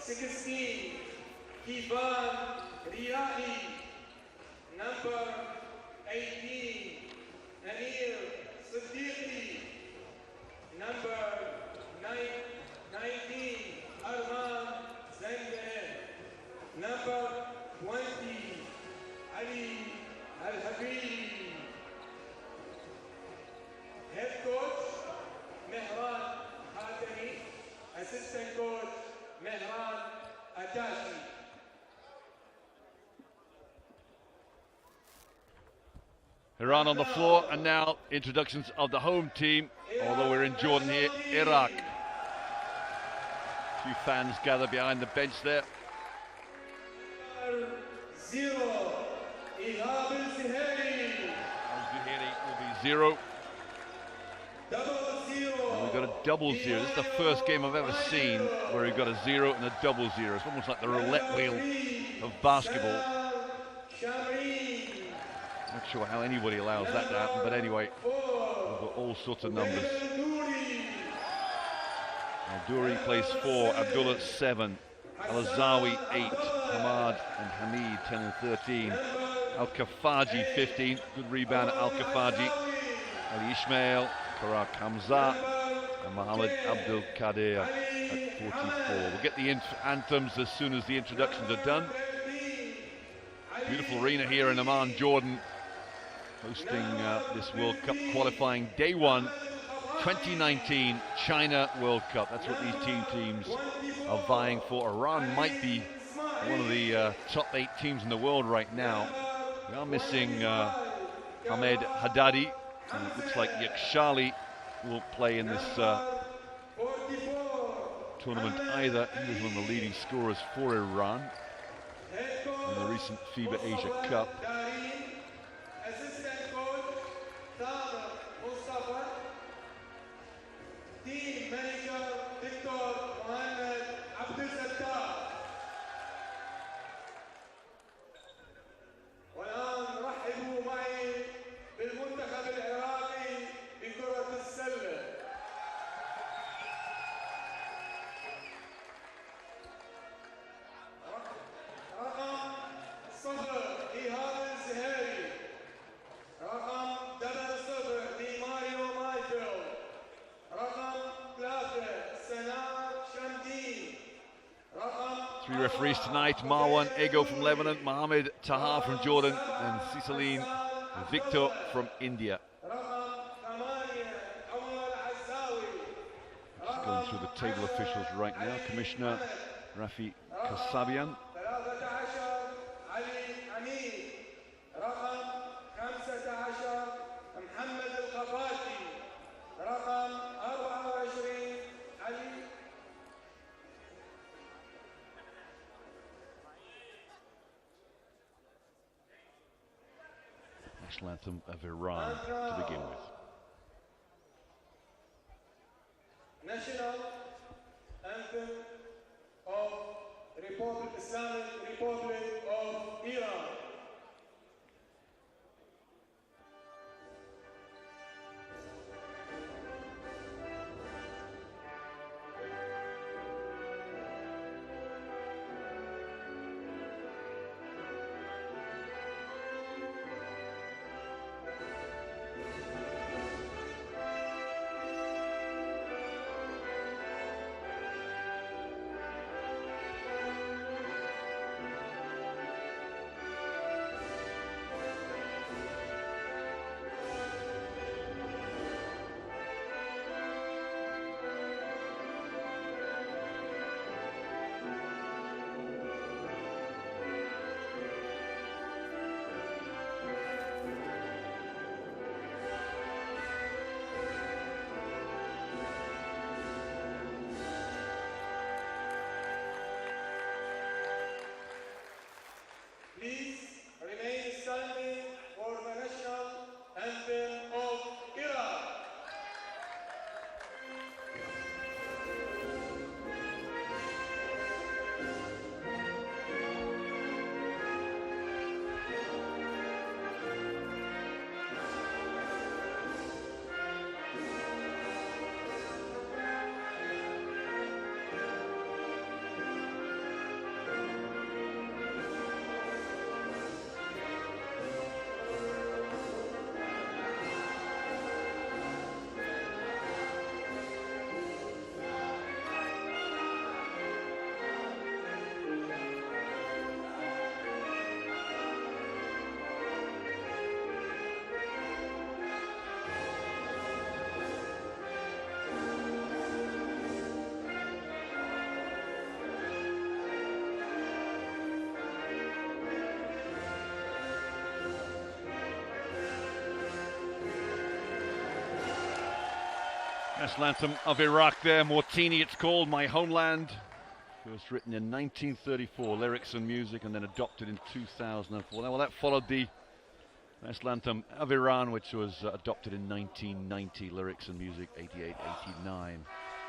16, Kivan Riyahi. Number 18, Anil Siddiqui. Number 19, Arman Zangan. Number 20, Ali Al-Habib. Head coach, Mehran Khatami. Assistant coach, Mehran Atashi. Iran on the floor, and now introductions of the home team. Although we're in Jordan here, Iraq. A few fans gather behind the bench there. 0, Ihab al-Zihari. Al-Zuhairi will be 0. And we've got a double 0. This is the first game I've ever seen where we've got a 0 and a double 0. It's almost like the roulette wheel of basketball. Not sure how anybody allows that to happen, but anyway, we've got all sorts of numbers. Al-Duri plays 4, Abdullah 7, Al-Azawi 8, Hamad and Hamid 10 and 13, Al-Kafaji 15, good rebound at Al-Kafaji, Ali Ismail, Karak Hamza, and Mohammed Abdul Qadir at 44. We'll get the anthems as soon as the introductions are done. Beautiful arena here in Amman, Jordan, hosting this World Cup qualifying day 1, 2019 China World Cup. That's what these teams are vying for. Iran might be one of the top 8 teams in the world right now. We are missing Ahmed Haddadi, and it looks like Yakshali will play in this tournament either. He was one of the leading scorers for Iran in the recent FIBA Asia Cup. Team manager Victor Mohammed Abdul Sattar. والآن رحبوا معي بالمنتخب العراقي بكرة السلة. رقم 0 إيهاب الزهيري. رقم 0 ديماريو مايكل. رقم 3 سناء شمدين. رقم 3 referees tonight: Marwan Ego from Lebanon, Mohammed Taha from Jordan, and Cisaline Victor from India. Just going through the table officials right now. Commissioner Rafi Kasabian. National anthem of Iran to begin with. National anthem of Islamic Republic of Iran. Please remain standing for the national anthem of Iran. national anthem of Iraq there, Mortini it's called, My Homeland. First written in 1934, lyrics and music, and then adopted in 2004. Well, that followed the national anthem of Iran, which was adopted in 1990, lyrics and music 88-89.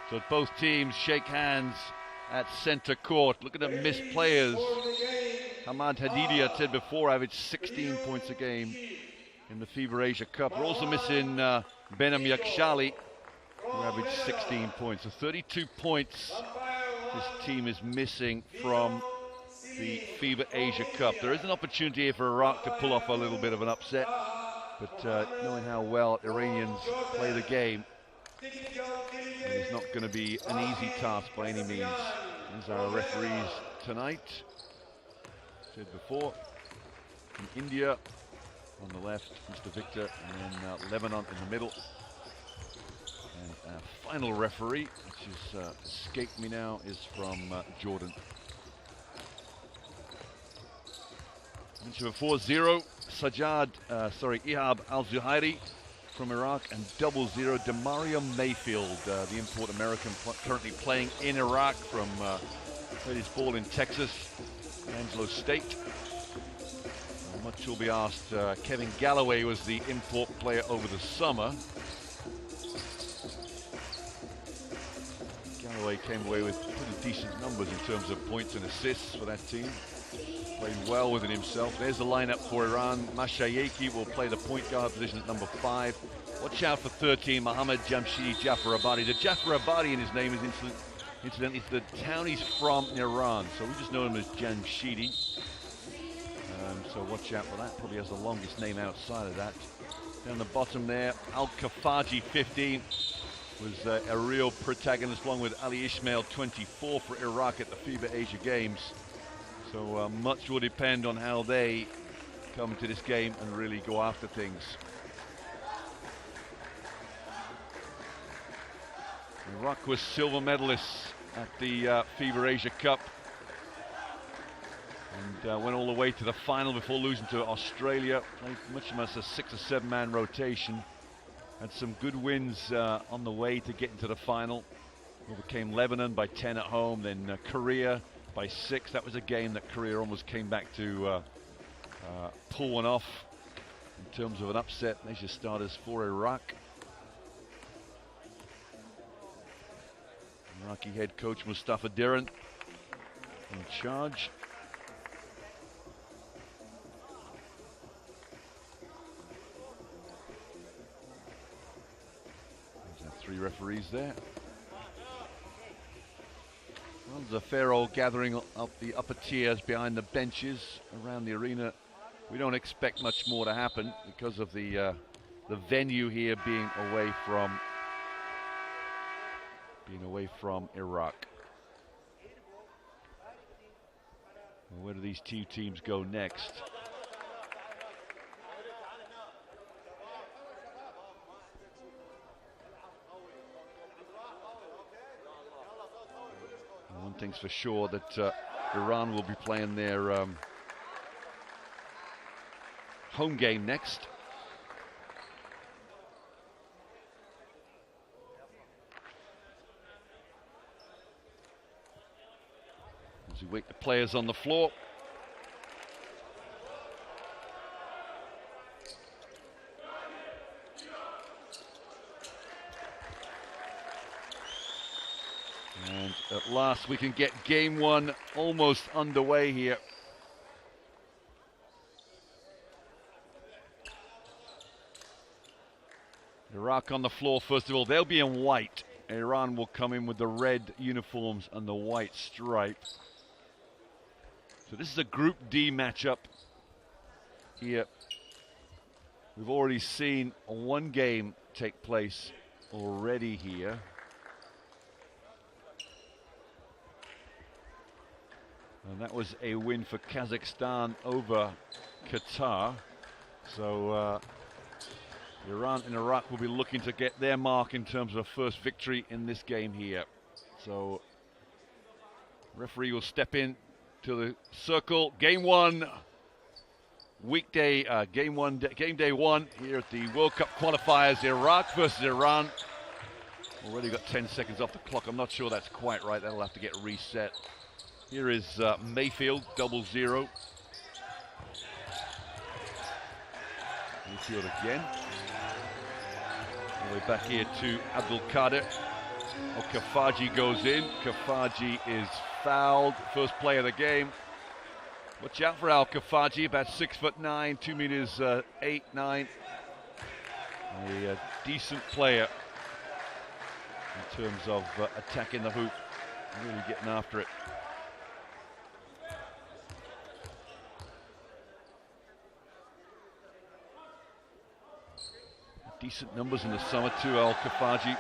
So both teams shake hands at centre court. Look at the missed players. Hamad Hadidi, I said before, averaged 16 points a game in the FIBA Asia Cup. We're also missing Behnam Yakhshali, who averaged 16 points. So 32 points this team is missing from the FIBA Asia Cup. There is an opportunity here for Iraq to pull off a little bit of an upset, but knowing how well Iranians play the game, it's not going to be an easy task by any means. These are our referees tonight. Said before, from India on the left, Mr. Victor, and then Lebanon in the middle. And our final referee, which has escaped me now, is from Jordan. Mentioned before, Ihab Al-Zuhairi from Iraq, and 0 Demario Mayfield, the import American currently playing in Iraq from played his ball in Texas, Angelo State. Much will be asked. Kevin Galloway was the import player over the summer. Galloway came away with pretty decent numbers in terms of points and assists for that team. Played well within himself. There's the lineup for Iran. Mashayeki will play the point guard position at number 5. Watch out for 13, Mohammad Jamshidi Jafar Abadi. The Jafar Abadi in his name is incidentally the town he's from in Iran, so we just know him as Jamshidi. So watch out for that. Probably has the longest name outside of that. Down the bottom there, Al-Kafaji 15 was a real protagonist, along with Ali Ismail 24 for Iraq at the FIBA Asia Games. So much will depend on how they come to this game and really go after things. Iraq was silver medalists at the FIBA Asia Cup, and went all the way to the final before losing to Australia. Played much as a 6 or 7 man rotation. Had some good wins on the way to getting to the final. Overcame Lebanon by 10 at home, then Korea by 6. That was a game that Korea almost came back to pull one off in terms of an upset. There's your starters for Iraq. Iraqi head coach Mustafa Diran in charge. There's our 3 referees there. Well, there's a fair old gathering up the upper tiers behind the benches around the arena. We don't expect much more to happen because of the venue here being away from Iraq. Well, where do these 2 teams go next? One thing's for sure, that Iran will be playing their home game next. As we wait the players on the floor. And at last we can get game 1 almost underway here. Iraq on the floor first of all. They'll be in white. Iran will come in with the red uniforms and the white stripe. So this is a Group D matchup here. We've already seen 1 game take place already here. And that was a win for Kazakhstan over Qatar. So Iran and Iraq will be looking to get their mark in terms of a first victory in this game here. So referee will step in to the circle. Game 1, weekday, game day 1 here at the World Cup qualifiers. Iraq versus Iran. Already got 10 seconds off the clock. I'm not sure that's quite right. That'll have to get reset. Here is Mayfield, 0-0. Mayfield again. All the way back here to Abdul Qadir. Oh, Kafaji goes in. Kafaji is fouled. First play of the game. Watch out for Al Kafaji, about 6'9", 2 meters 8, 9. A decent player in terms of attacking the hoop, really getting after it. Decent numbers in the summer too, Al Kafaji.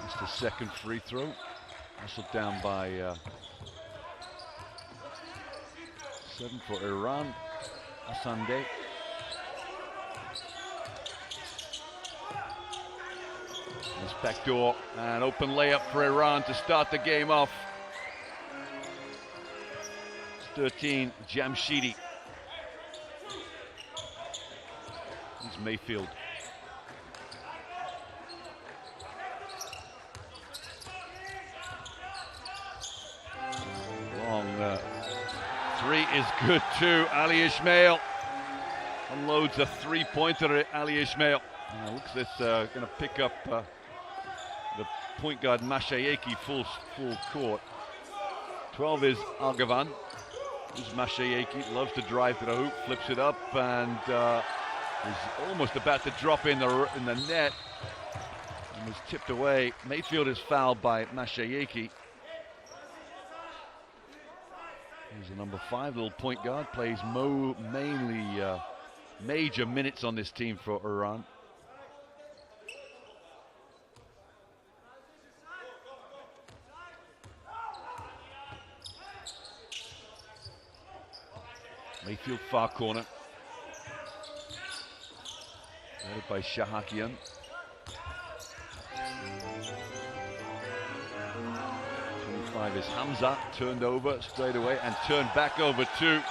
Missed the second free throw. Hustled down by 7 for Iran. Asande. Nice backdoor and open layup for Iran to start the game off. It's 13, Jamshidi. Here's Mayfield. Long three is good too. Ali Ismail unloads a three-pointer at Ali Ismail. Looks like it's going to pick up the point guard Mashayeki full court. 12 is Argavan. This is Mashayeki, loves to drive to the hoop, flips it up, and is almost about to drop in the net, and was tipped away. Mayfield is fouled by Mashayeki. He's the number 5, little point guard, plays mainly major minutes on this team for Iran. Mayfield far corner. Led by Shahakian. 25 is Hamza, turned over straight away and turned back over too.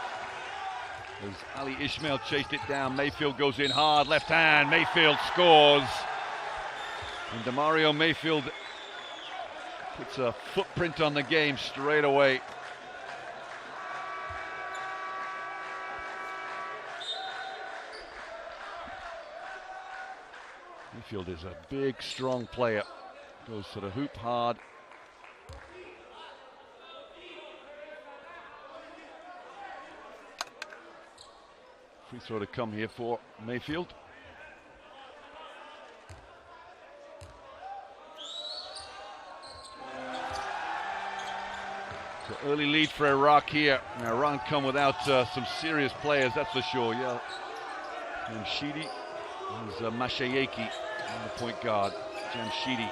As Ali Ismail chased it down, Mayfield goes in hard, left hand, Mayfield scores. And Demario Mayfield puts a footprint on the game straight away. Mayfield is a big, strong player. Goes to the hoop hard. Free throw to come here for Mayfield. So early lead for Iraq here. Now Iran come without some serious players, that's for sure. Yeah. And Shidi. There's Mashayeki on the point guard, Jamshidi.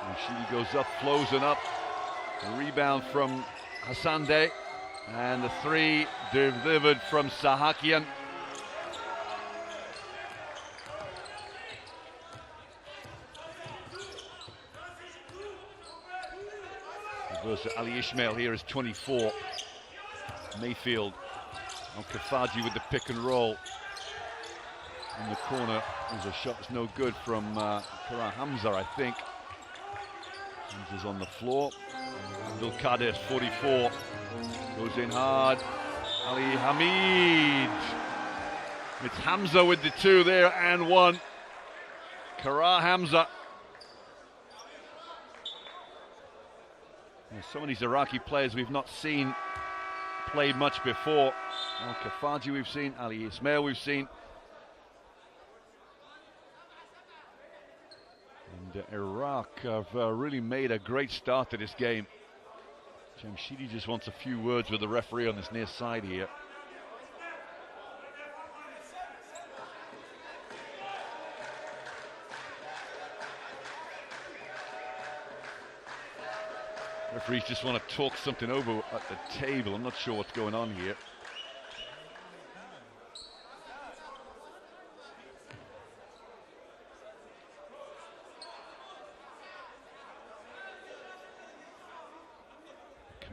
Jamshidi goes up, flows and up. A rebound from Hassande. And the three delivered from Sahakian. Versus Ali Ismail here is 24. Mayfield on Kafaji with the pick and roll. In the corner, there's a shot that's no good from Kara Hamza, I think. Hamza's on the floor. Abdul Qadir, 44, goes in hard. Ali Hamid. It's Hamza with the 2 there and 1. Kara Hamza. Now, some of these Iraqi players we've not seen play much before. Al Kafaji we've seen, Ali Ismail we've seen. And Iraq have really made a great start to this game. Jamshidi just wants a few words with the referee on this near side here. Referees just want to talk something over at the table. I'm not sure what's going on here.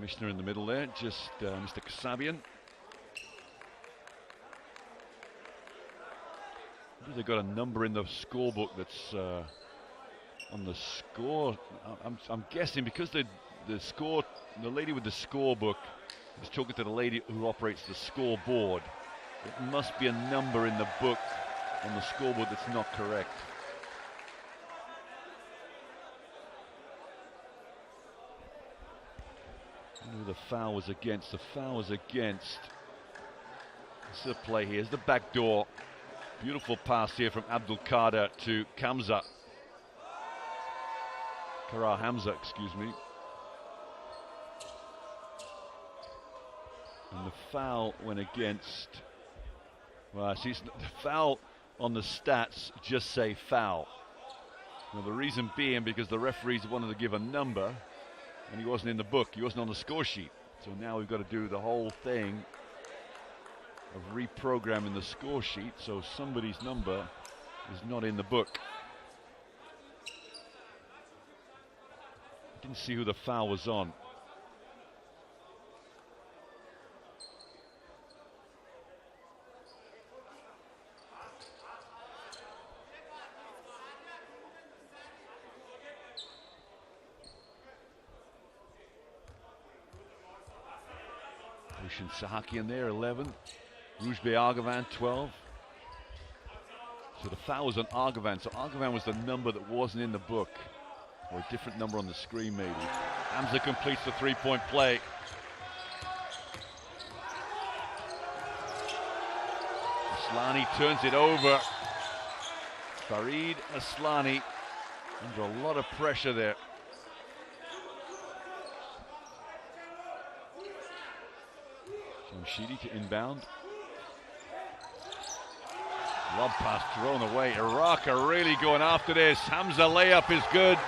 Commissioner in the middle there, just Mr. Kasabian. They've got a number in the scorebook that's on the score. I'm guessing because the lady with the scorebook is talking to the lady who operates the scoreboard. It must be a number in the book on the scoreboard that's not correct. I know the foul was against. The foul was against. This is the play here. Here's the back door. Beautiful pass here from Abdul Qadir to Kara Hamza, excuse me. And the foul went against. Well, see, the foul on the stats just say foul. Now, the reason being because the referees wanted to give a number, and he wasn't in the book. He wasn't on the score sheet. So now we've got to do the whole thing of reprogramming the score sheet so somebody's number is not in the book. Didn't see who the foul was on. Rushin Sahakian there, 11. Rujbe Argavan, 12. So the foul was on Argavan. So Argavan was the number that wasn't in the book. Or a different number on the screen, maybe. Hamza completes the three-point play. Aslani turns it over. Farid Aslani under a lot of pressure there. Jamshidi to inbound. Lob pass thrown away. Iraq are really going after this. Hamza layup is good.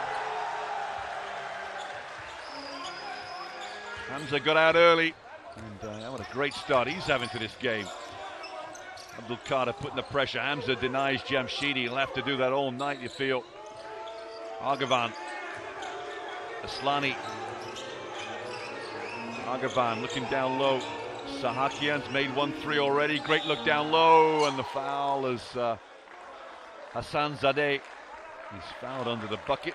Hamza got out early. And what a great start he's having to this game. Abdul Qadir putting the pressure. Hamza denies Jamshidi. He'll have to do that all night, you feel. Argavan. Aslani. Argavan looking down low. Sahakian's made 1-3 already. Great look down low, and the foul is Hassan Zadeh. He's fouled under the bucket.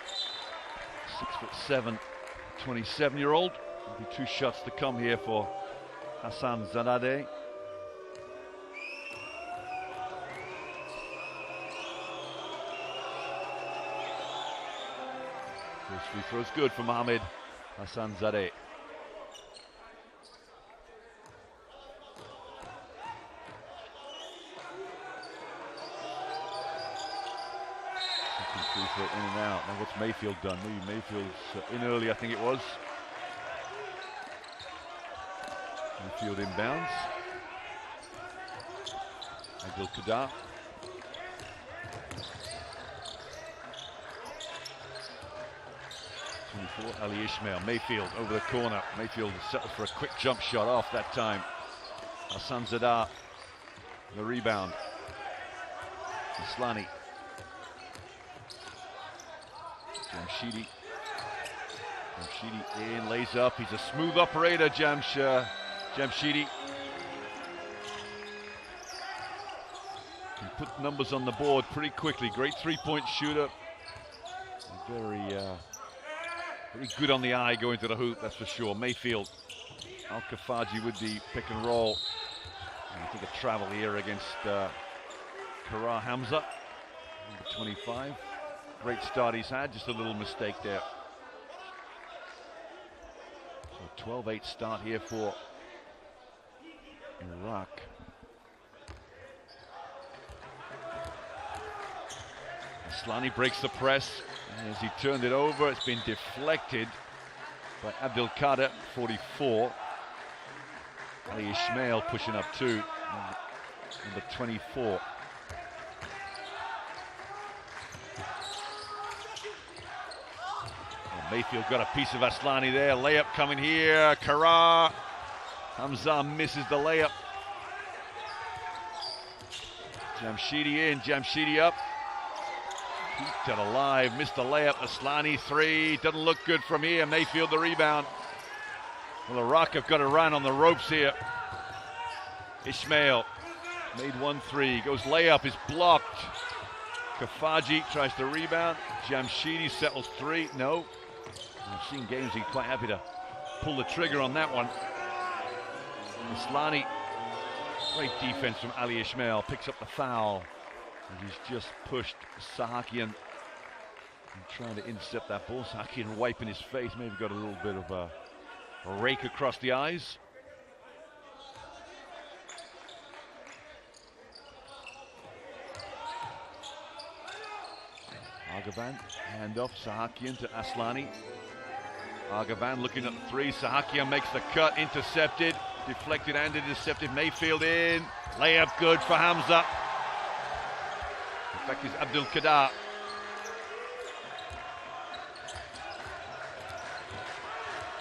6'7", 27-year-old. There'll be 2 shots to come here for Hassan Zadeh. First free throw's good for Mohamed Hassan Zadeh. In and out. Now what's Mayfield done? Maybe Mayfield's in early, I think it was. Mayfield inbounds. Abdul Qadir. Ali Ismail. Mayfield over the corner. Mayfield settled for a quick jump shot off that time. Hassan Zadeh, the rebound. Aslani. Jamshidi in, lays up. He's a smooth operator, Jamshidi. Can put numbers on the board pretty quickly. Great three-point shooter. Very good on the eye going to the hoop, that's for sure. Mayfield, Al-Kafaji with the pick and roll. And I think a travel here against Kara Hamza, number 25. Great start he's had, just a little mistake there. So 12-8 start here for Iraq. Aslani breaks the press. And as he turned it over, it's been deflected by Abdul Qadir, 44. Ali Ismail pushing up too, number 24. Mayfield got a piece of Aslani there. Layup coming here. Kara. Hamza misses the layup. Jamshidi in. Jamshidi up. Kept it alive. Missed the layup. Aslani 3. Doesn't look good from here. Mayfield the rebound. Well, Iraq have got Iran on the ropes here. Ismail made 1-3, goes layup, is blocked. Kafaji tries to rebound. Jamshidi settles 3, no. I've seen games he's quite happy to pull the trigger on that one. Aslani, great defense from Ali Ismail, picks up the foul. And he's just pushed Sahakian and trying to intercept that ball. Sahakian wiping his face, maybe got a little bit of a rake across the eyes. Argavan, handoff, Sahakian to Aslani. Argavan looking at the 3, Sahakian makes the cut, intercepted, deflected and intercepted. Mayfield in, layup good for Hamza. In fact, it's Abdul Qadar.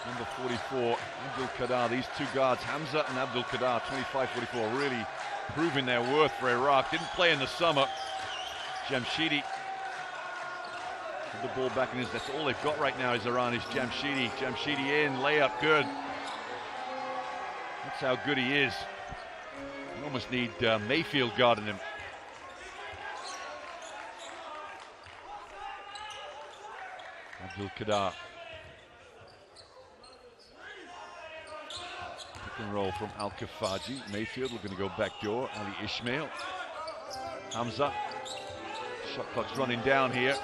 Number 44, Abdul Qadar. These two guards, Hamza and Abdul Qadar, 25-44, really proving their worth for Iraq. Didn't play in the summer. Jamshidi, the ball back in his, that's all they've got right now is Iran, is Jamshidi. Jamshidi in, layup good. That's how good he is. You almost need Mayfield guarding him. Abdul Qadar. Pick and roll from Al Kafaji. Mayfield looking to go back door. Ali Ismail. Hamza. Shot clock's running down here.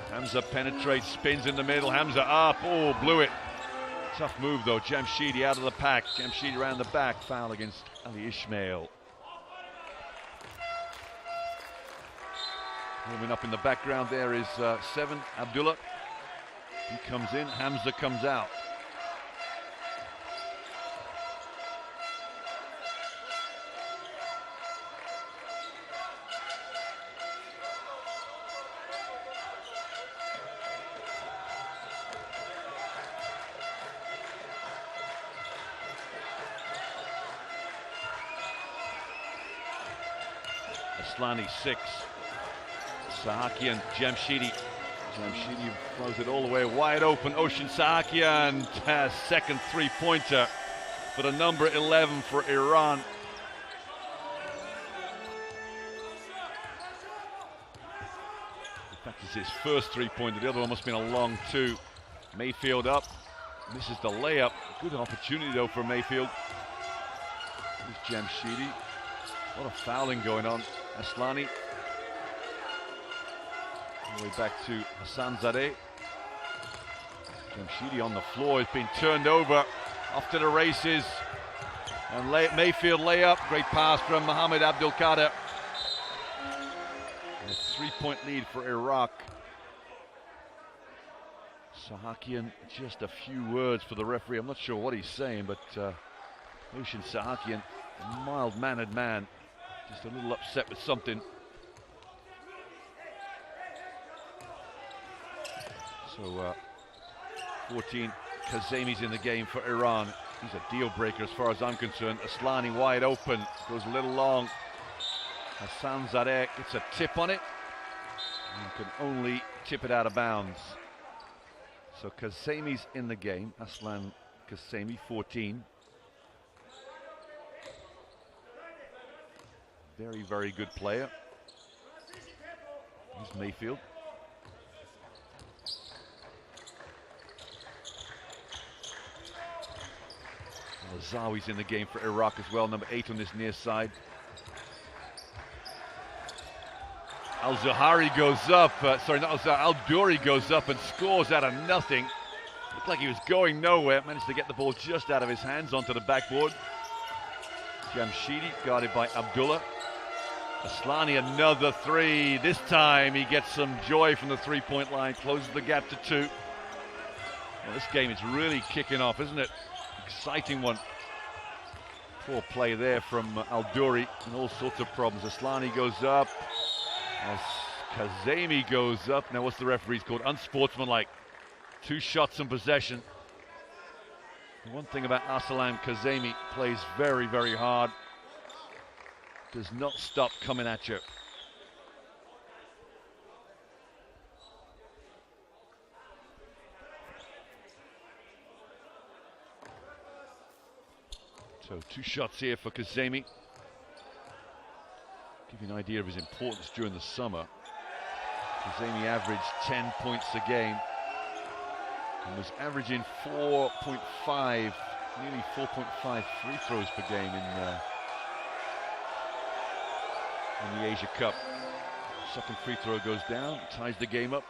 Hamza penetrates, spins in the middle. Hamza up. Oh, blew it. Tough move though. Jamshidi out of the pack. Jamshidi around the back. Foul against Ali Ismail. Warming up in the background there is 7, Abdullah. He comes in, Hamza comes out. Aslani 6. Sahakian, Jamshidi. Jamshidi throws it all the way wide open. Ocean Sahakian, second three-pointer for the number 11 for Iran. In fact, it's his first three-pointer. The other one must have been a long 2. Mayfield up, misses the layup. Good opportunity though for Mayfield. Here's Jamshidi. A lot of fouling going on. Aslani. All the way back to Hassan Zadeh. Jamshidi on the floor, has been turned over. Off to the races. And Mayfield layup. Great pass from Mohammed Abdul Qadir. A 3-point lead for Iraq. Sahakian, just a few words for the referee. I'm not sure what he's saying, but Ocean Sahakian, a mild-mannered man. Just a little upset with something. So 14 Kazemi's in the game for Iran. He's a deal breaker as far as I'm concerned. Aslani wide open, goes a little long. Hassan Zadeh gets a tip on it and can only tip it out of bounds. So Kazemi's in the game. Aslan Kazemi, 14. Very, very good player. Here's Mayfield. Zawi's in the game for Iraq as well, number 8 on this near side. Al-Zuhari goes up, Al-Duri goes up and scores out of nothing. Looked like he was going nowhere, managed to get the ball just out of his hands onto the backboard. Jamshidi guarded by Abdullah. Aslani another 3. This time he gets some joy from the 3-point line, closes the gap to 2. Well, this game is really kicking off, isn't it? Exciting one. Poor play there from Al-Duri and all sorts of problems. Aslani goes up. As Kazemi goes up. Now what's the referee's called? Unsportsmanlike. 2 shots in possession. The one thing about Aslam Kazemi, plays very, very hard. Does not stop coming at you. So 2 shots here for Kazemi. Give you an idea of his importance during the summer. Kazemi averaged 10 points a game and was averaging 4.5, nearly 4.5 free throws per game in the Asia Cup. Second free throw goes down, ties the game up.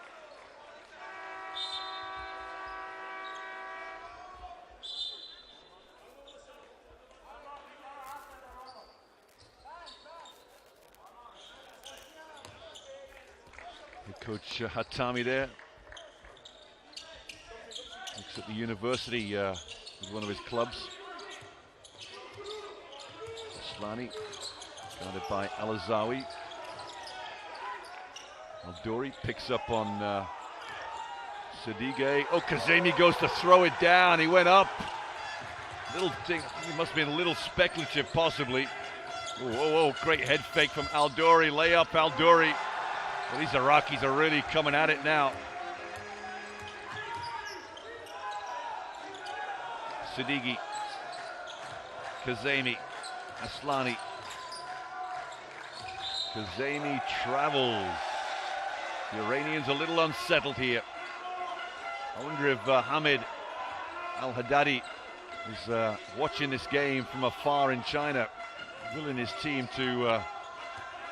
Coach Hatami there looks at the university with one of his clubs. Aslani guarded by Al-Azawi. Al-Dori picks up on Sadige. Oh, Kazemi goes to throw it down. He went up. Little thing, it must have been a little speculative possibly. Oh, great head fake from Al-Dori. Layup, Al-Dori. Well, these Iraqis are really coming at it now. Sadigi, Kazemi, Aslani. Kazemi travels. The Iranians a little unsettled here. I wonder if Hamid Al-Haddadi is watching this game from afar in China, willing his team to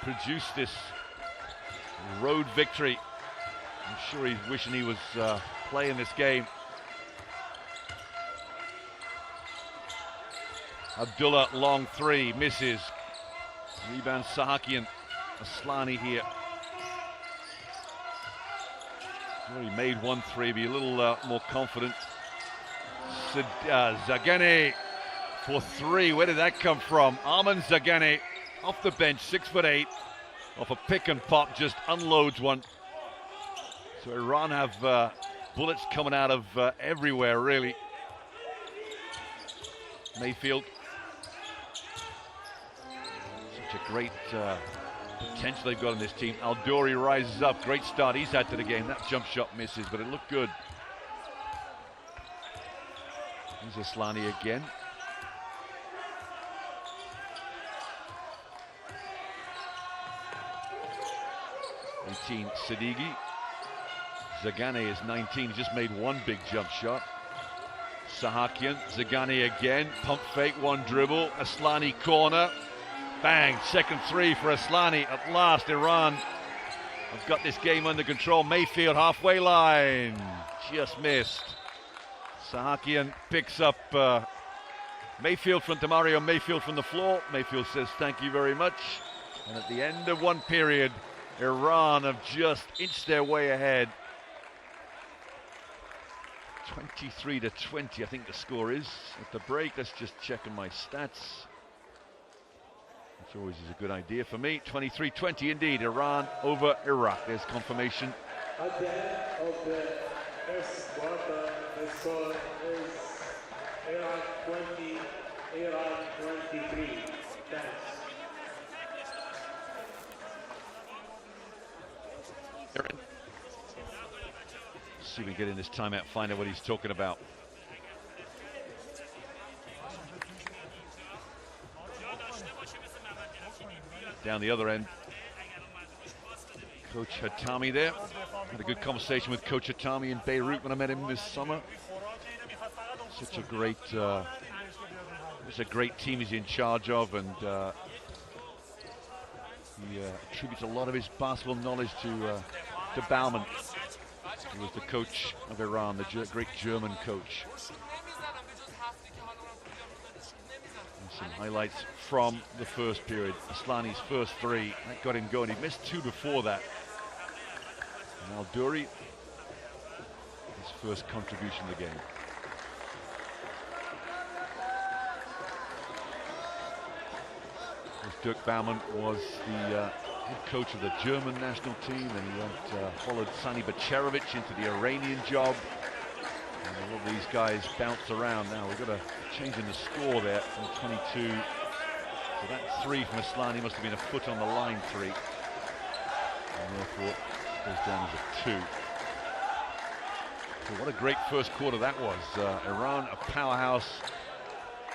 produce this road victory. I'm sure he's wishing he was playing this game. Abdullah, long 3, misses. Rebound Sahakian. Aslani here. He made 1 3, be a little more confident. Zagane for 3. Where did that come from? Arman Zagane off the bench, 6'8". Off a pick and pop, just unloads one. So Iran have bullets coming out of everywhere, really. Mayfield. Such a great potential they've got in this team. Al-Dori rises up. Great start he's had to the game. That jump shot misses, but it looked good. Here's Aslani again. Sadigi. Zagane is 19, just made 1 big jump shot. Sahakian, Zagane again, pump fake, 1 dribble, Aslani corner, bang, second 3 for Aslani. At last, Iran have got this game under control. Mayfield halfway line, just missed. Sahakian picks up Mayfield from Demario Mayfield from the floor. Mayfield says thank you very much. And at the end of 1 period, Iran have just inched their way ahead. 23-20, I think the score is. At the break, let's just check on my stats. Which always is a good idea for me. 23-20 indeed, Iran over Iraq. There's confirmation. At the end of the first quarter, the score is Iraq 20, Iran 23. Thanks. See if we can get in this timeout, find out what he's talking about. Down the other end, Coach Hatami there. Had a good conversation with Coach Hatami in Beirut when I met him this summer. Such a great, it's a great team he's in charge of, and he attributes a lot of his basketball knowledge to Baumann, who was the coach of Iran, the great German coach. And some highlights from the first period. Aslani's first 3, that got him going. He missed 2 before that. And Al-Duri, his first contribution to the game. Dirk Baumann was the head coach of the German national team, and he followed Sani Bacerovic into the Iranian job. And a lot of these guys bounced around. Now we've got a change in the score there from 22. So that 3 from Aslani must have been a foot on the line 3. And therefore goes down as a 2. So what a great first quarter that was. Iran, a powerhouse.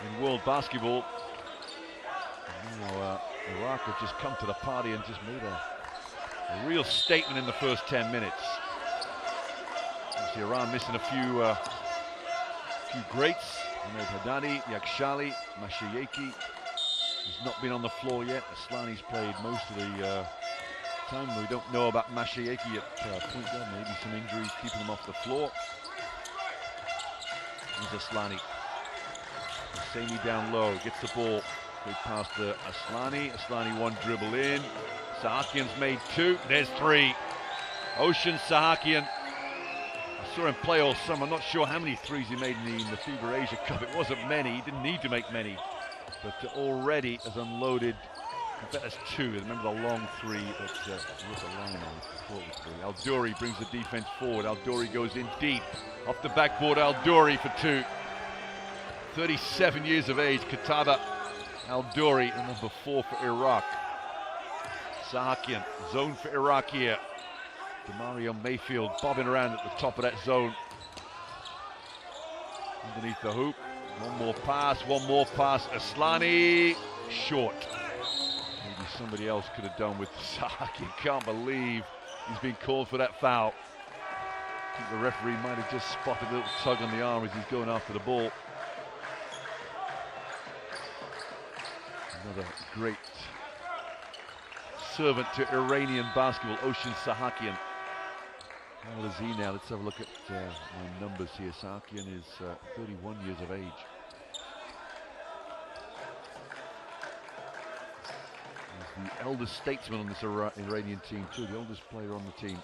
in world basketball. And now Iraq have just come to the party and just made a real statement in the first 10 minutes. Obviously Iran missing a few greats. Ahmed Haddadi, Yakshali, Mashayeki has not been on the floor yet. Aslani's played most of the time. We don't know about Mashayeki at point guard. Maybe some injuries keeping him off the floor. Here's Aslani. Hosseini down low, gets the ball. Big pass to Aslani. Aslani one dribble in. Sahakian's made two. There's three. Ocean Sahakian. I saw him play all summer. I'm not sure how many threes he made in the FIBA Asia Cup. It wasn't many. He didn't need to make many. But already has unloaded. I bet there's two. Remember the long three that with the line on. Al-Douri brings the defense forward. Al-Douri goes in deep. Off the backboard, Al-Douri for two. 37 years of age, Kataba Al-Douri, and number 4 for Iraq. Sahakian, zone for Iraq here. Demario Mayfield bobbing around at the top of that zone. Underneath the hoop. One more pass. Aslani, short. Maybe somebody else could have done with Sahakian. Can't believe he's been called for that foul. I think the referee might have just spotted a little tug on the arm as he's going after the ball. Another great servant to Iranian basketball, Ocean Sahakian. How old is he now? Let's have a look at my numbers here. Sahakian is 31 years of age. He's the eldest statesman on this Iranian team too, the oldest player on the team.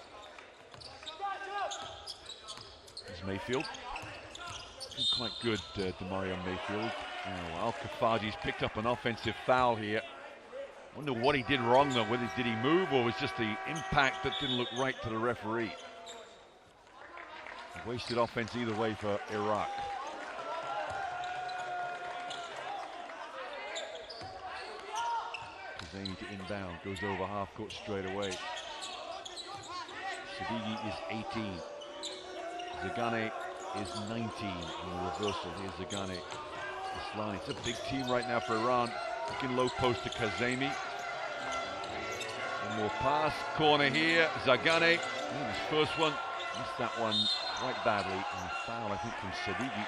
There's Mayfield. Been quite good, Demario Mayfield. Oh, Al-Kafaji's picked up an offensive foul here. Wonder what he did wrong though. Whether did he move or was just the impact that didn't look right to the referee. Wasted offense either way for Iraq. Hosseini to inbound, goes over half court straight away. Sadeghi is 18. Zagane is 19 in the reversal. Here's Zagane. Aslani. It's a big team right now for Iran. Looking low post to Kazemi. One more pass. Corner here. Zagane. His first one. Missed that one quite badly. And a foul, I think, from Sadeghi.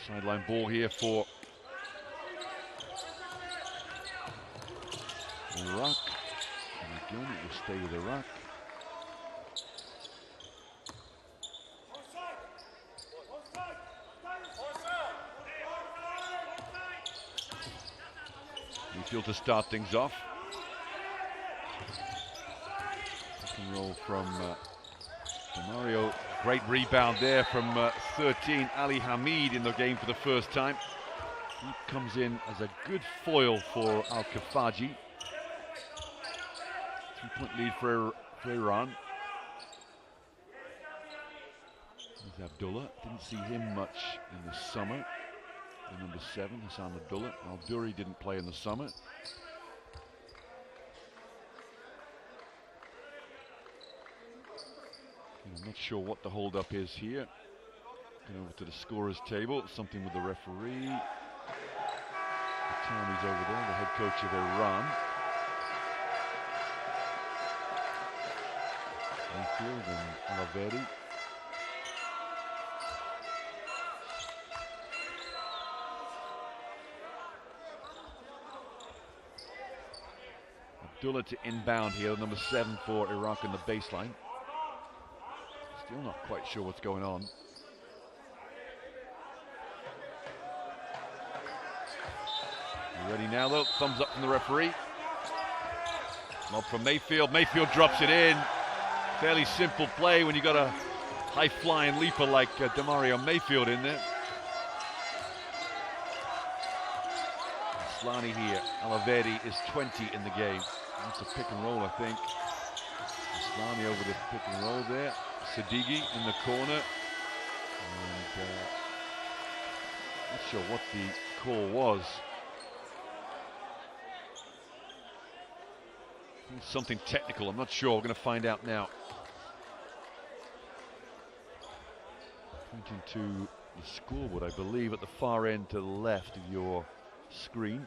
Sideline ball here for Iraq. And again, it will stay with Iraq. Mayfield to start things off. Pick and roll from Demario. Great rebound there from 13, Ali Hamid in the game for the first time. He comes in as a good foil for Al-Kafaji. 3-point lead for Iran. There's Abdullah. Didn't see him much in the summer. The number 7, Hassan Abdullah. Al-Douri didn't play in the summer. I'm not sure what the hold-up is here. Going over to the scorer's table. Something with the referee. Tami's over there, the head coach of Iran. Mayfield and Al-Avedi. Abdullah to inbound here, number 7 for Iraq in the baseline. Still not quite sure what's going on. You ready now though? Thumbs up from the referee. Lob from Mayfield. Mayfield drops it in. Fairly simple play when you got a high-flying leaper like Demario Mayfield in there. Aslani here. Al-Avedi is 20 in the game. That's a pick and roll, I think. Aslani over the pick and roll there. Sadeghi in the corner. And not sure what the call was. Something technical, I'm not sure. We're going to find out now. Pointing to the scoreboard, I believe, at the far end to the left of your screen.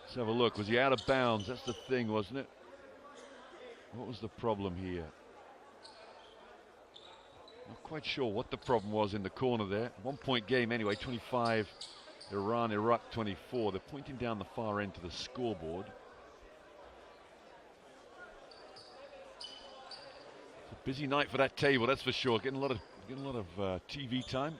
Let's have a look. Was he out of bounds? That's the thing, wasn't it? What was the problem here? Not quite sure what the problem was in the corner there. 1 point game anyway, 25 Iran, Iraq 24. They're pointing down the far end to the scoreboard. It's a busy night for that table, that's for sure. Getting a lot of TV time.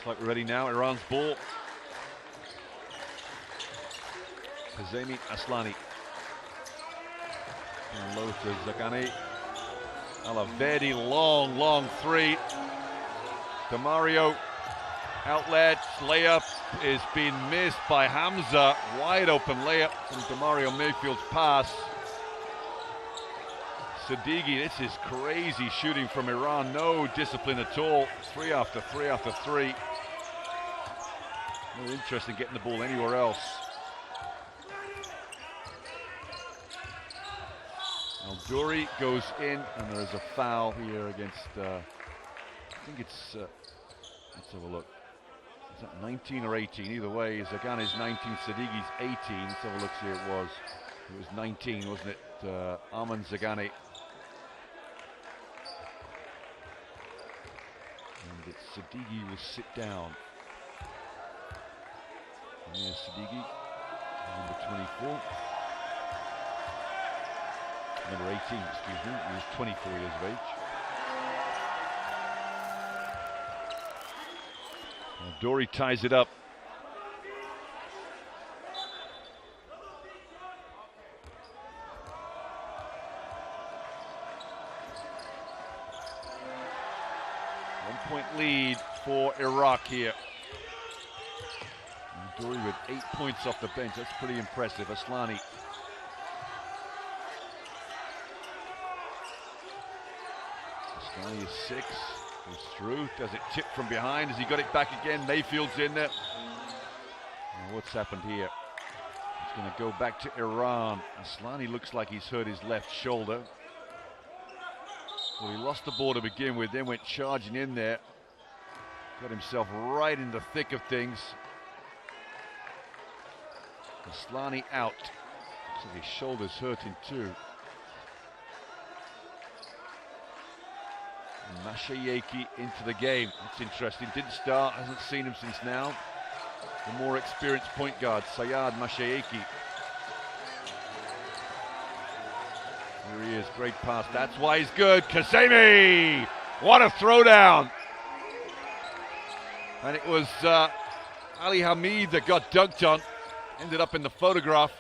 Like we're ready now. Iran's ball. Kazemi Aslani. And low to Zaghani. Alavedi, long three. Demario, outlet, layup is being missed by Hamza. Wide open layup from Demario Mayfield's pass. Sadeghi, this is crazy shooting from Iran. No discipline at all. 3 after 3 after 3. No interest in getting the ball anywhere else. Al-Douri goes in, and there's a foul here against, I think it's, let's have a look. Is that 19 or 18? Either way, Zaghani's 19, Sadeghi's 18. Let's have a look, see it was. It was 19, wasn't it? Arman Zaghani. And it's Sadeghi will sit down. And here's Sadeghi, number 24. Number 18, excuse me. He was 24 years of age. Dory ties it up. One-point lead for Iraq here. Dory with 8 points off the bench. That's pretty impressive. Aslani. Aslani is 6. Goes through. Does it tip from behind? Has he got it back again? Mayfield's in there. Now what's happened here? It's going to go back to Iran. Aslani looks like he's hurt his left shoulder. Well, he lost the ball to begin with, then went charging in there. Got himself right in the thick of things. Aslani out. Looks like his shoulder's hurting too. Mashayeki into the game. That's interesting. Didn't start, hasn't seen him since now. The more experienced point guard, Sayad Mashayeki. Here he is, great pass. That's why he's good. Kazemi! What a throwdown! And it was Ali Hamid that got dunked on. Ended up in the photograph.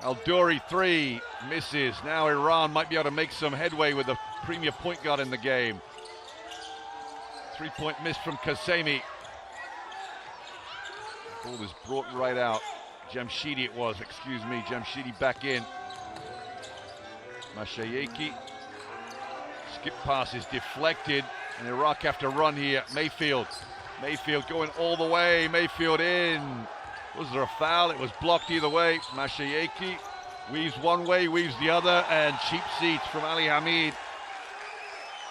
Al-Douri 3 misses. Now Iran might be able to make some headway with the premier point guard in the game. 3-point miss from Kazemi. Ball is brought right out. Jamshidi it was, excuse me. Jamshidi back in. Mashayeki. Skip pass is deflected. And Iraq have to run here. Mayfield going all the way. Mayfield in. Was there a foul? It was blocked either way. Mashayeki weaves one way, weaves the other, and cheap seats from Ali Hamid.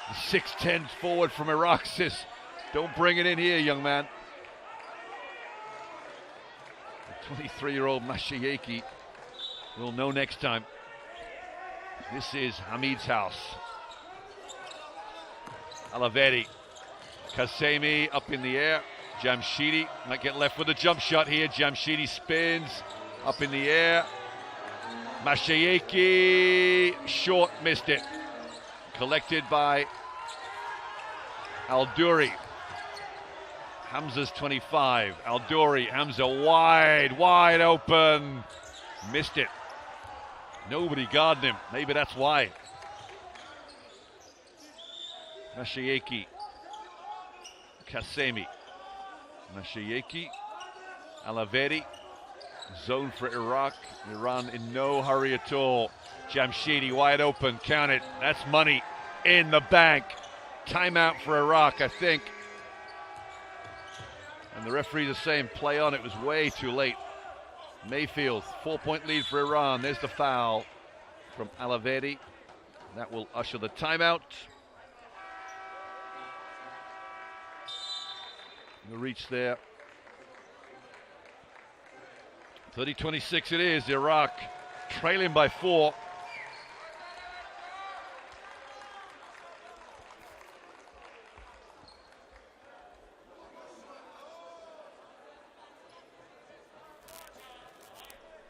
The 6'10" forward from Iraq says, don't bring it in here, young man. The 23-year-old Mashayeki will know next time. This is Hamid's house. Alavedi. Kazemi up in the air. Jamshidi might get left with a jump shot here. Jamshidi spins up in the air. Mashayeki short, missed it. collected by Al-Douri. Hamza's 25. Al-Douri, Hamza wide open. Missed it. Nobody guarded him. Maybe that's why. Mashayeki. Kasemi. Mashayeki. Alaveri. Zone for Iraq. Iran in no hurry at all. Jamshidi wide open. Count it. That's money in the bank. Timeout for Iraq, I think. And the referees are saying play on. It was way too late. Mayfield, 4-point lead for Iran. There's the foul from Alaveri. That will usher the timeout. The reach there. 30-26 it is. Iraq trailing by 4.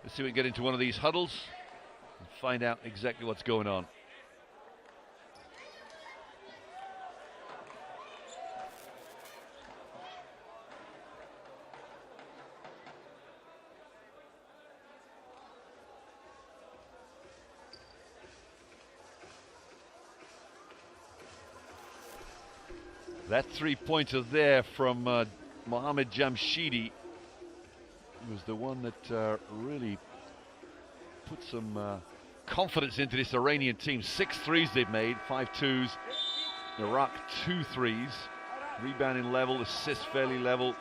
Let's see if we can get into one of these huddles and find out exactly what's going on. That three-pointer there from Mohamed Jamshidi was the one that really put some confidence into this Iranian team. 6 threes they've made, 5 twos. Iraq 2 threes. Rebounding level, assists fairly level.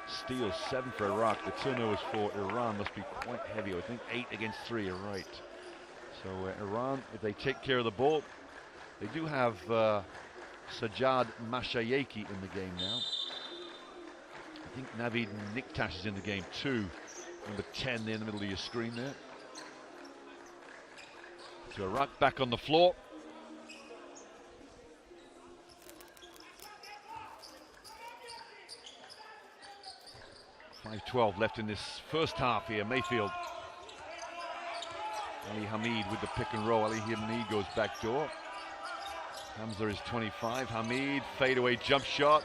Steals 7 for Iraq. The turnovers for Iran must be quite heavy. I think 8 against 3, you're right. So Iran, if they take care of the ball, they do have Sajjad Mashayeki in the game now. I think Navid Niktash is in the game too. Number 10 there in the middle of your screen there. So Iraq back on the floor. .5:12 left in this first half here. Mayfield. Ali Hamid with the pick and roll. Ali Hamid goes back door. Hamza is 25. Hamid, fadeaway jump shot.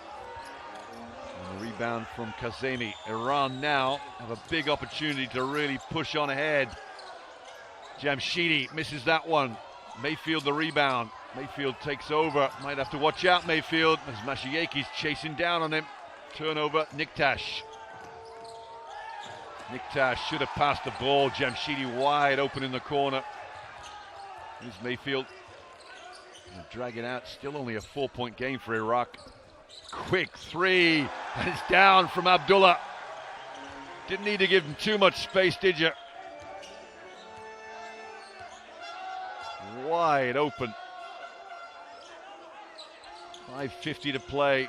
And the rebound from Kazemi. Iran now have a big opportunity to really push on ahead. Jamshidi misses that one. Mayfield the rebound. Mayfield takes over. Might have to watch out, Mayfield, as Mashayeki's chasing down on him. Turnover, Niktash. Niktash should have passed the ball. Jamshidi wide open in the corner. Here's Mayfield. Drag it out. Still only a 4-point game for Iraq. Quick three. And it's down from Abdullah. Didn't need to give him too much space, did you? Wide open. 5:50 to play.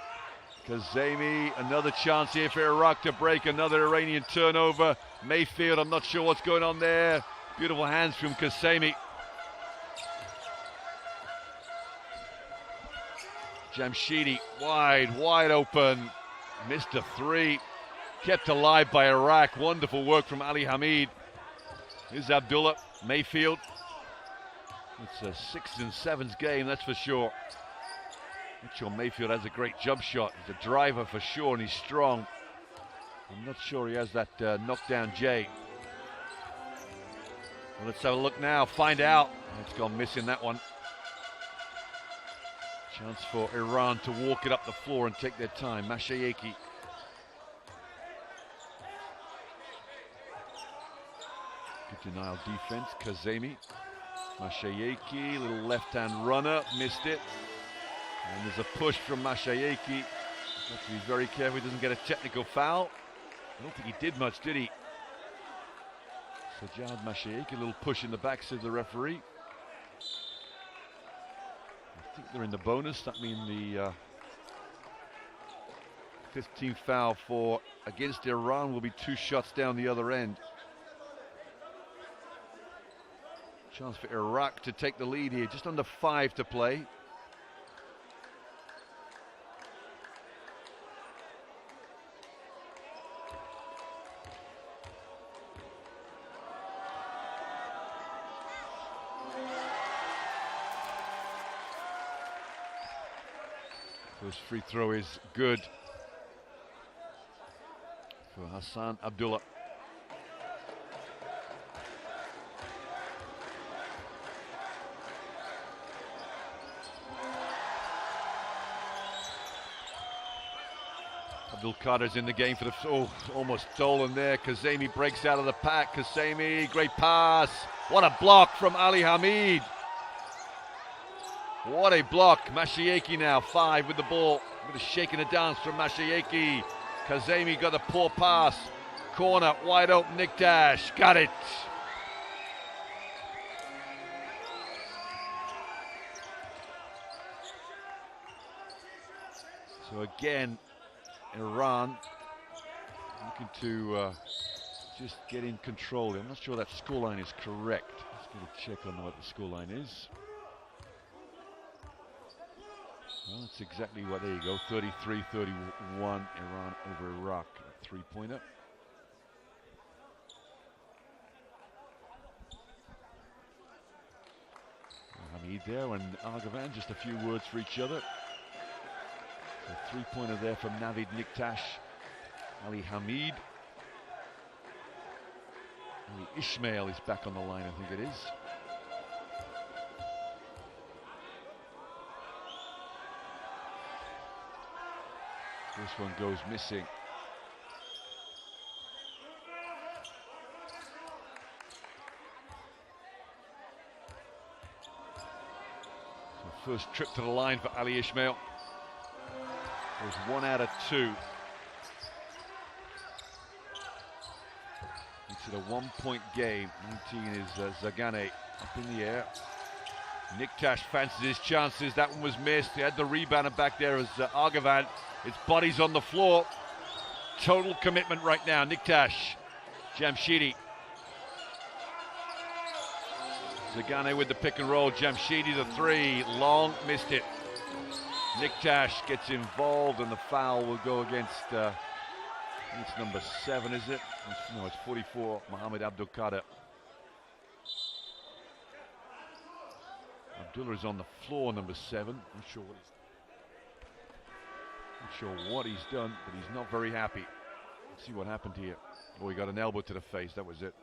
Kazemi, another chance here for Iraq to break. Another Iranian turnover. Mayfield, I'm not sure what's going on there. Beautiful hands from Kazemi. Jamshidi, wide open. Missed a 3. Kept alive by Iraq. Wonderful work from Ali Hamid. Here's Abdullah. Mayfield. It's a 6s and 7s game, that's for sure. Not sure Mayfield has a great jump shot. He's a driver for sure, and he's strong. I'm not sure he has that knockdown J. Well, let's have a look now, find out. It's gone missing, that one. Chance for Iran to walk it up the floor and take their time. Mashayeki. Good denial defense. Kazemi. Mashayeki, little left-hand runner, missed it. And there's a push from Mashayeki. Have to be very careful he doesn't get a technical foul. I don't think he did much, did he? Sajjad Mashayeki, a little push in the back, says the referee. I think they're in the bonus. That means the 15th foul for against Iran will be 2 shots down the other end. Chance for Iraq to take the lead here. Just under 5 to play. This free throw is good for Hassan Abdullah. Abdul Qadir's in the game for the, almost stolen there. Kazemi breaks out of the pack. Kazemi, great pass. What a block from Ali Hamid. What a block. Mashiaki now, 5 with the ball. With a shake and a dance from Mashiaki. Kazemi got a poor pass. Corner, wide open, Nick Dash. Got it. So again, Iran looking to just get in control. I'm not sure that scoreline is correct. Let's get a check on what the scoreline is. Well, that's exactly what, there you go, 33-31, Iran over Iraq, a three-pointer. Hamid there and Argavan, just a few words for each other. A three-pointer there from Navid Niktash, Ali Hamid. Ali Ismail is back on the line, I think it is. This one goes missing. So first trip to the line for Ali Ismail. It was 1 out of 2. It's a 1-point game. 19 is Zagane up in the air. Niktash fancies his chances. That one was missed. He had the rebounder back there as Argavan. His body's on the floor. Total commitment right now. Niktash, Jamshidi. Zagane with the pick and roll. Jamshidi the 3. Long, missed it. Niktash gets involved and the foul will go against, I think it's number 7, is it? No, it's 44, Mohammed Abdul Qadir. Abdullah is on the floor, number 7. Not sure what he's done, but he's not very happy. Let's see what happened here. Oh, he got an elbow to the face, that was it.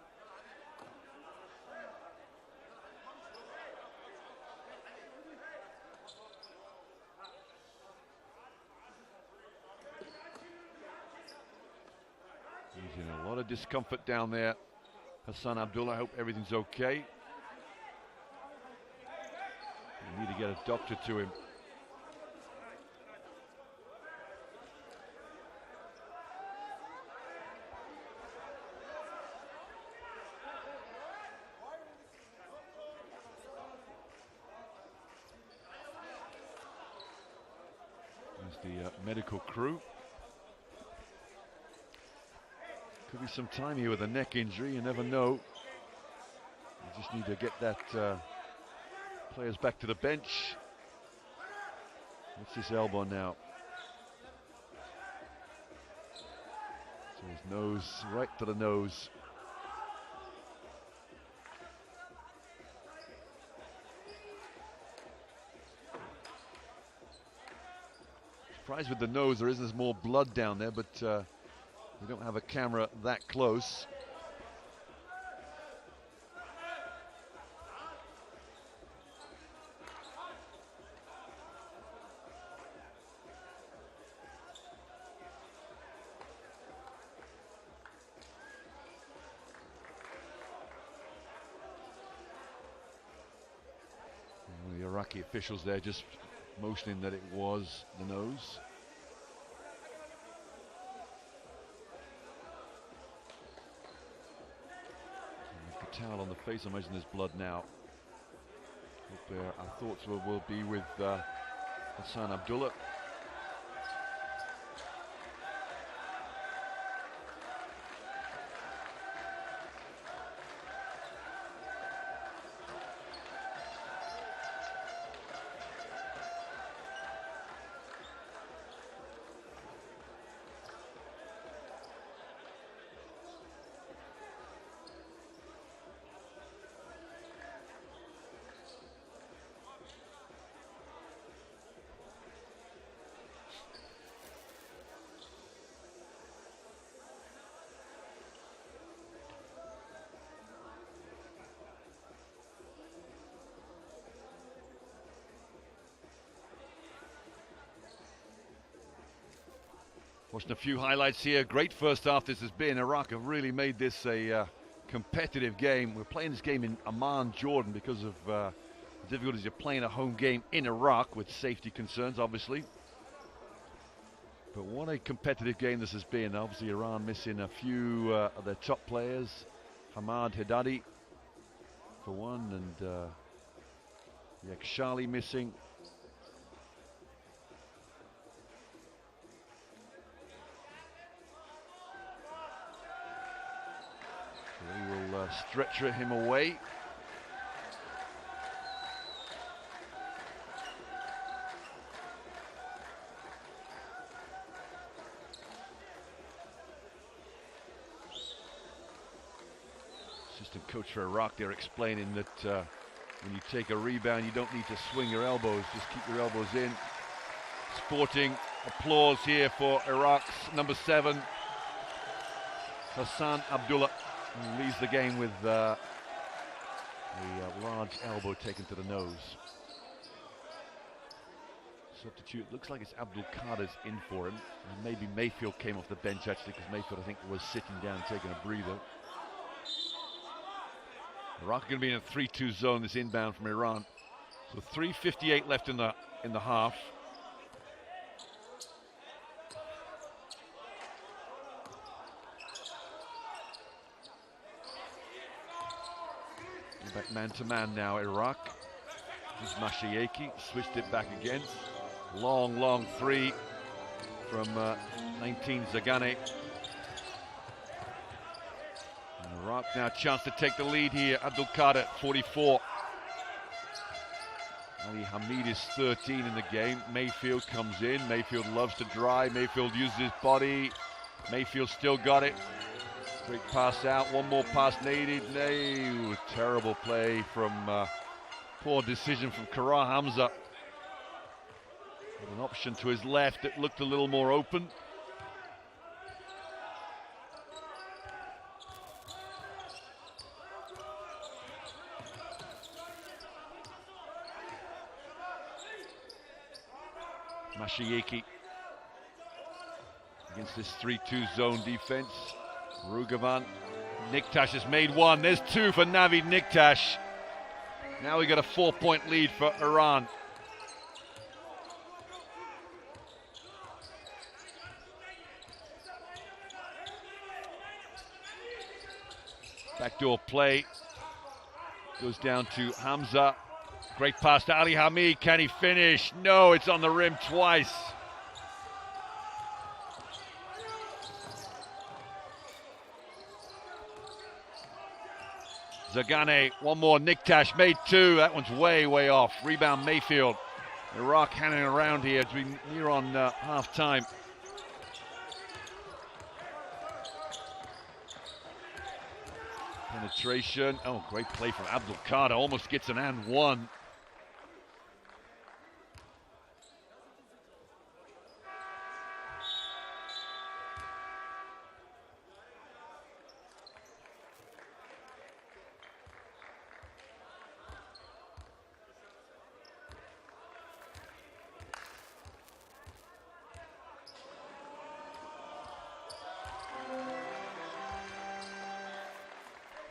He's in a lot of discomfort down there. Hassan Abdullah, I hope everything's okay. We need to get a doctor to him. There's the medical crew. Could be some time here with a neck injury, you never know. You just need to get that players back to the bench. What's his elbow now? So his nose, right to the nose. Surprised with the nose, there isn't more blood down there, but we don't have a camera that close. The Iraqi officials there just motioning that it was the nose. Towel on the face, I imagine there's blood now. Hope our thoughts will be with Hassan Abdullah. Watching a few highlights here. Great first half this has been. Iraq have really made this a competitive game. We're playing this game in Amman, Jordan, because of the difficulties of playing a home game in Iraq with safety concerns, obviously. But what a competitive game this has been. Obviously, Iran missing a few of their top players. Hamad Haddadi, for one, and Yakhshali missing. So he will stretcher him away. Assistant coach for Iraq, they're explaining that when you take a rebound, you don't need to swing your elbows, just keep your elbows in. Sporting applause here for Iraq's number 7, Hassan Abdullah, who leads the game with a large elbow taken to the nose. Substitute, looks like it's Abdul Qadir's in for him. And maybe Mayfield came off the bench actually, because Mayfield I think was sitting down taking a breather. Iraq are going to be in a 3-2 zone, this inbound from Iran. So 3:58 left in the half. Back man to man now, Iraq. Here's Mashayeki, switched it back again. Long three from 19 Zagane. Iraq now chance to take the lead here. Abdul Qadir, 44. Ali Hamid is 13 in the game. Mayfield comes in. Mayfield loves to drive. Mayfield uses his body. Mayfield still got it. Great pass out. One more pass needed. No, terrible play from poor decision from Kara Hamza. With an option to his left that looked a little more open. Mashayeki against this 3-2 zone defense. Rugavan. Niktash has made one. There's 2 for Navid Niktash. Now we got a 4-point lead for Iran. Backdoor play. Goes down to Hamza. Great pass to Ali Hamid. Can he finish? No, it's on the rim twice. Zagane, one more. Niktash made 2. That one's way off. Rebound Mayfield. Iraq hanging around here as we near on half time. Penetration. Oh, great play from Abdul Qadir. Almost gets an and one.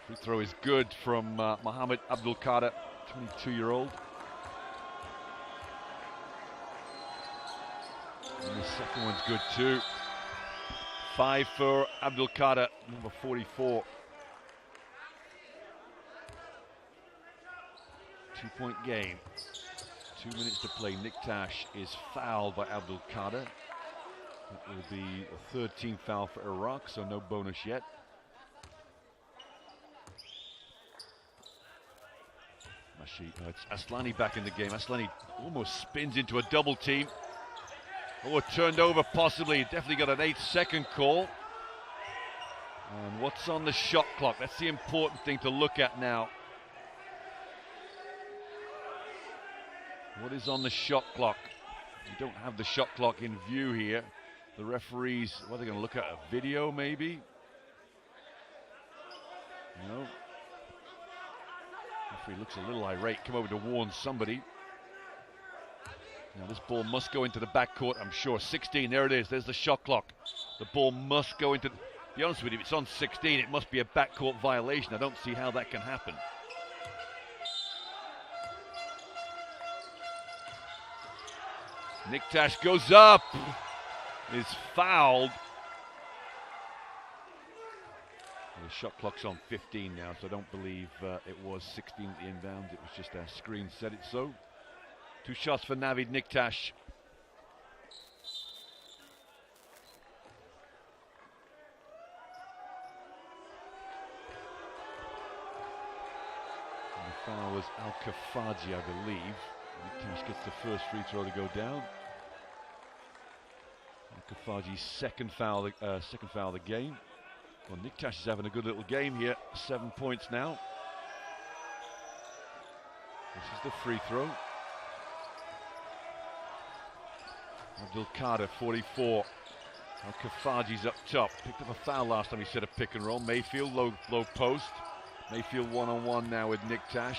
Free throw is good from Mohammed Abdul Qadir, 22-year-old. And the second one's good too. 5 for Abdul Qadir, number 44. 2-point game. 2 minutes to play. Niktash is fouled by Abdul Qadir. It will be a 3rd team foul for Iraq, so no bonus yet. It's Aslani back in the game. Aslani almost spins into a double team. Oh, it turned over possibly. Definitely got an 8-second call. And what's on the shot clock? That's the important thing to look at now. What is on the shot clock? You don't have the shot clock in view here. The referees, what are they going to look at? A video maybe? No. Referee looks a little irate. Come over to warn somebody. Now this ball must go into the backcourt, I'm sure. 16, there it is. There's the shot clock. The ball must go into... To be honest with you, if it's on 16, it must be a backcourt violation. I don't see how that can happen. Niktash goes up. Is fouled. The shot clock's on 15 now, so I don't believe it was 16 at the inbound. It was just our screen said it so. 2 shots for Navid Niktash. And the foul was Al-Kafaji, I believe. Niktash gets the first free throw to go down. Al-Kafaji's second foul of the game. Well, Niktash is having a good little game here. 7 points now. This is the free throw. Abdul Qadir, 44. Al-Kafaji's up top. Picked up a foul last time he set a pick and roll. Mayfield, low post. Mayfield one-on-one now with Niktash.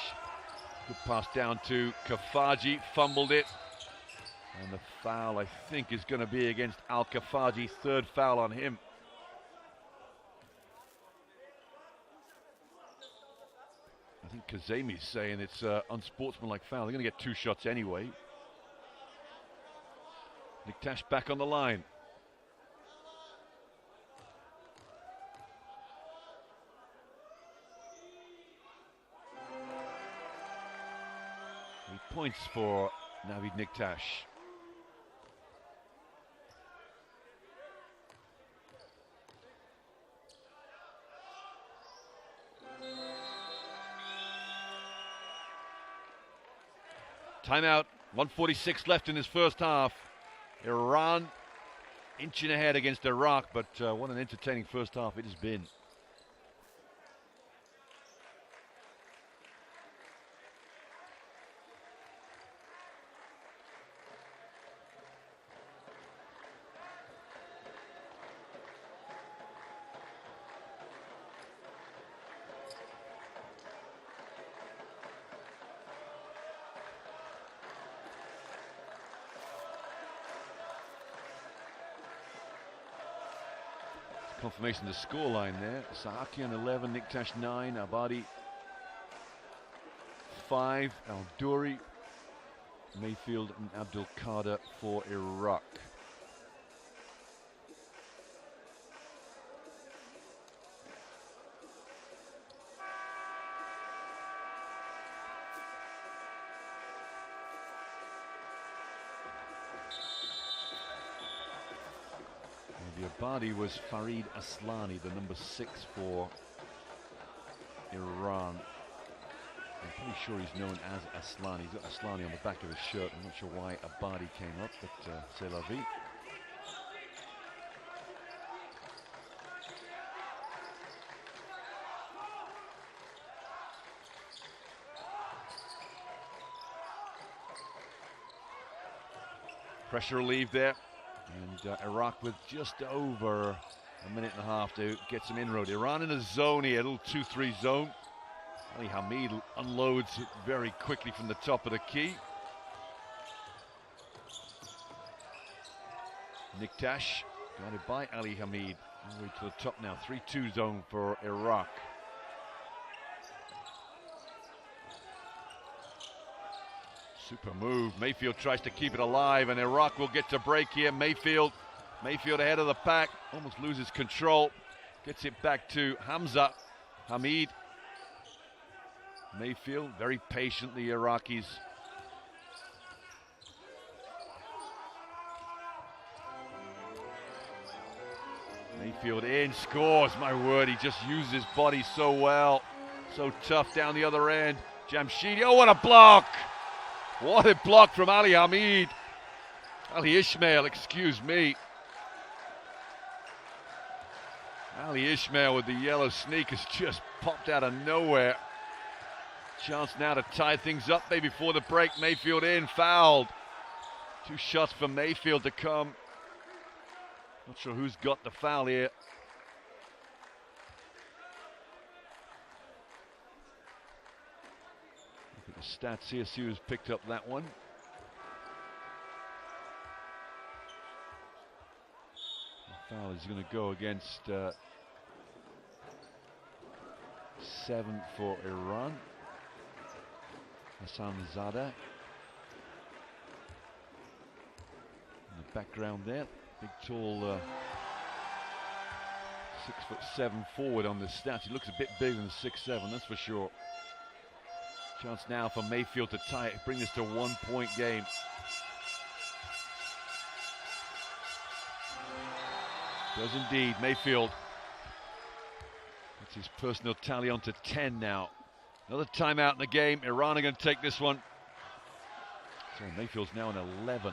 Good pass down to Kafaji. Fumbled it. And the foul, I think, is going to be against Al-Kafaji. 3rd foul on him. I think Kazemi's saying it's unsportsmanlike foul. They're going to get 2 shots anyway. Niktash back on the line. 3 points for Navid Niktash. Timeout, 1:46 left in this first half. Iran inching ahead against Iraq, but what an entertaining first half it has been. Confirmation of the scoreline there. Saakian 11, Niktash 9, Abadi 5, Al-Duri, Mayfield and Abdul Qadir for Iraq. The Abadi was Farid Aslani, the number 6 for Iran. I'm pretty sure he's known as Aslani. He's got Aslani on the back of his shirt. I'm not sure why Abadi came up, but c'est la vie. Pressure relief there. And Iraq with just over a minute and a half to get some inroad. Iran in a zone here, a little 2-3 zone. Ali Hamid unloads it very quickly from the top of the key. Niktash guarded by Ali Hamid. All the way to the top now. 3-2 zone for Iraq. Super move. Mayfield tries to keep it alive, and Iraq will get to break here. Mayfield ahead of the pack. Almost loses control. Gets it back to Hamza. Hamid. Mayfield very patient, the Iraqis. Mayfield in, scores. My word, he just uses his body so well. So tough down the other end. Jamshidi, oh, what a block! What a block from Ali Hamid. Ali Ismail, excuse me. Ali Ismail with the yellow sneakers just popped out of nowhere. Chance now to tie things up maybe before the break. Mayfield in, fouled. 2 shots for Mayfield to come. Not sure who's got the foul here. Look at the stats here, see who's picked up that one. Foul is going to go against 7 for Iran. Hassan Zadeh. In the background there, big tall 6'7" forward on the stats. He looks a bit bigger than 6'7", that's for sure. Chance now for Mayfield to tie it, bring this to a 1-point game. Does indeed. Mayfield. That's his personal tally on to 10 now. Another timeout in the game. Iran are going to take this one. So Mayfield's now in 11.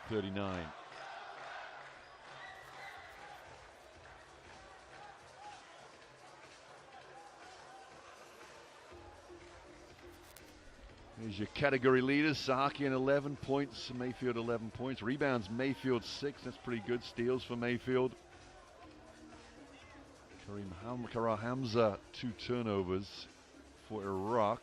38-39. Here's your category leaders. Sahakian 11 points, Mayfield 11 points. Rebounds, Mayfield 6, that's pretty good. Steals for Mayfield. Karim Hamza, 2 turnovers for Iraq.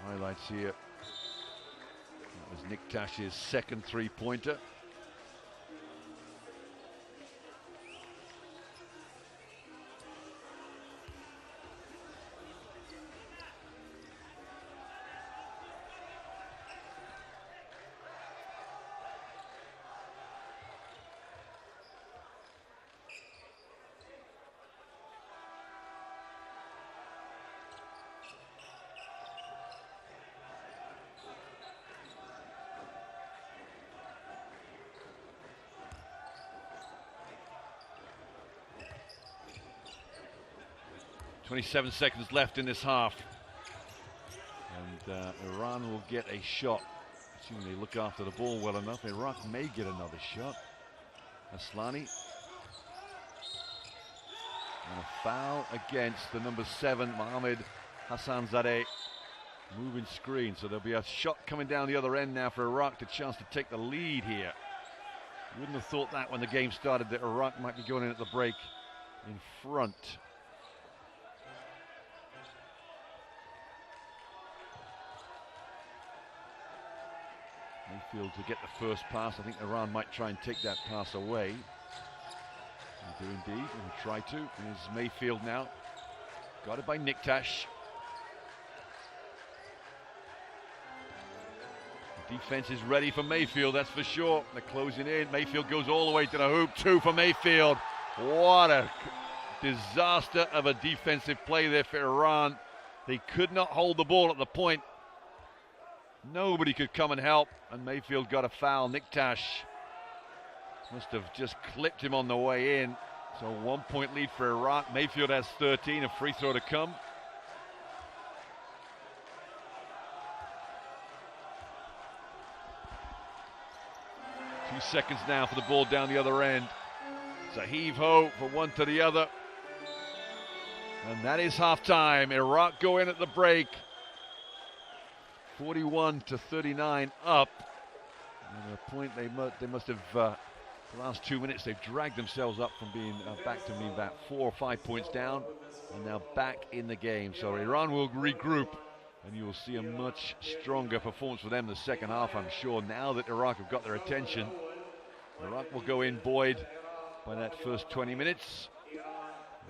Highlights here. That was Nick Tash's second three-pointer. .27 seconds left in this half. And Iran will get a shot. Assuming they look after the ball well enough. Iraq may get another shot. Aslani. And a foul against the number 7, Mohammed Hassanzadeh. Moving screen. So there'll be a shot coming down the other end now for Iraq. The chance to take the lead here. Wouldn't have thought that when the game started, that Iraq might be going in at the break in front. Mayfield to get the first pass. I think Iran might try and take that pass away. They do indeed, and try to. Here's Mayfield now. Got it by Nick Tash. The defense is ready for Mayfield, that's for sure. They're closing in. Mayfield goes all the way to the hoop. 2 for Mayfield. What a disaster of a defensive play there for Iran. They could not hold the ball at the point. Nobody could come and help, and Mayfield got a foul. Nick Tash must have just clipped him on the way in. So 1-point lead for Iraq. Mayfield has 13, a free throw to come. Two seconds now for the ball down the other end. It's a heave-ho from one to the other. And that is halftime. Iraq go in at the break. 41-39 up. And at a point they must have, the last 2 minutes, they've dragged themselves up from being back to being about 4 or 5 points down, and now back in the game. So Iran will regroup, and you will see a much stronger performance for them in the second half, I'm sure, now that Iraq have got their attention. Iraq will go in buoyed by that first 20 minutes.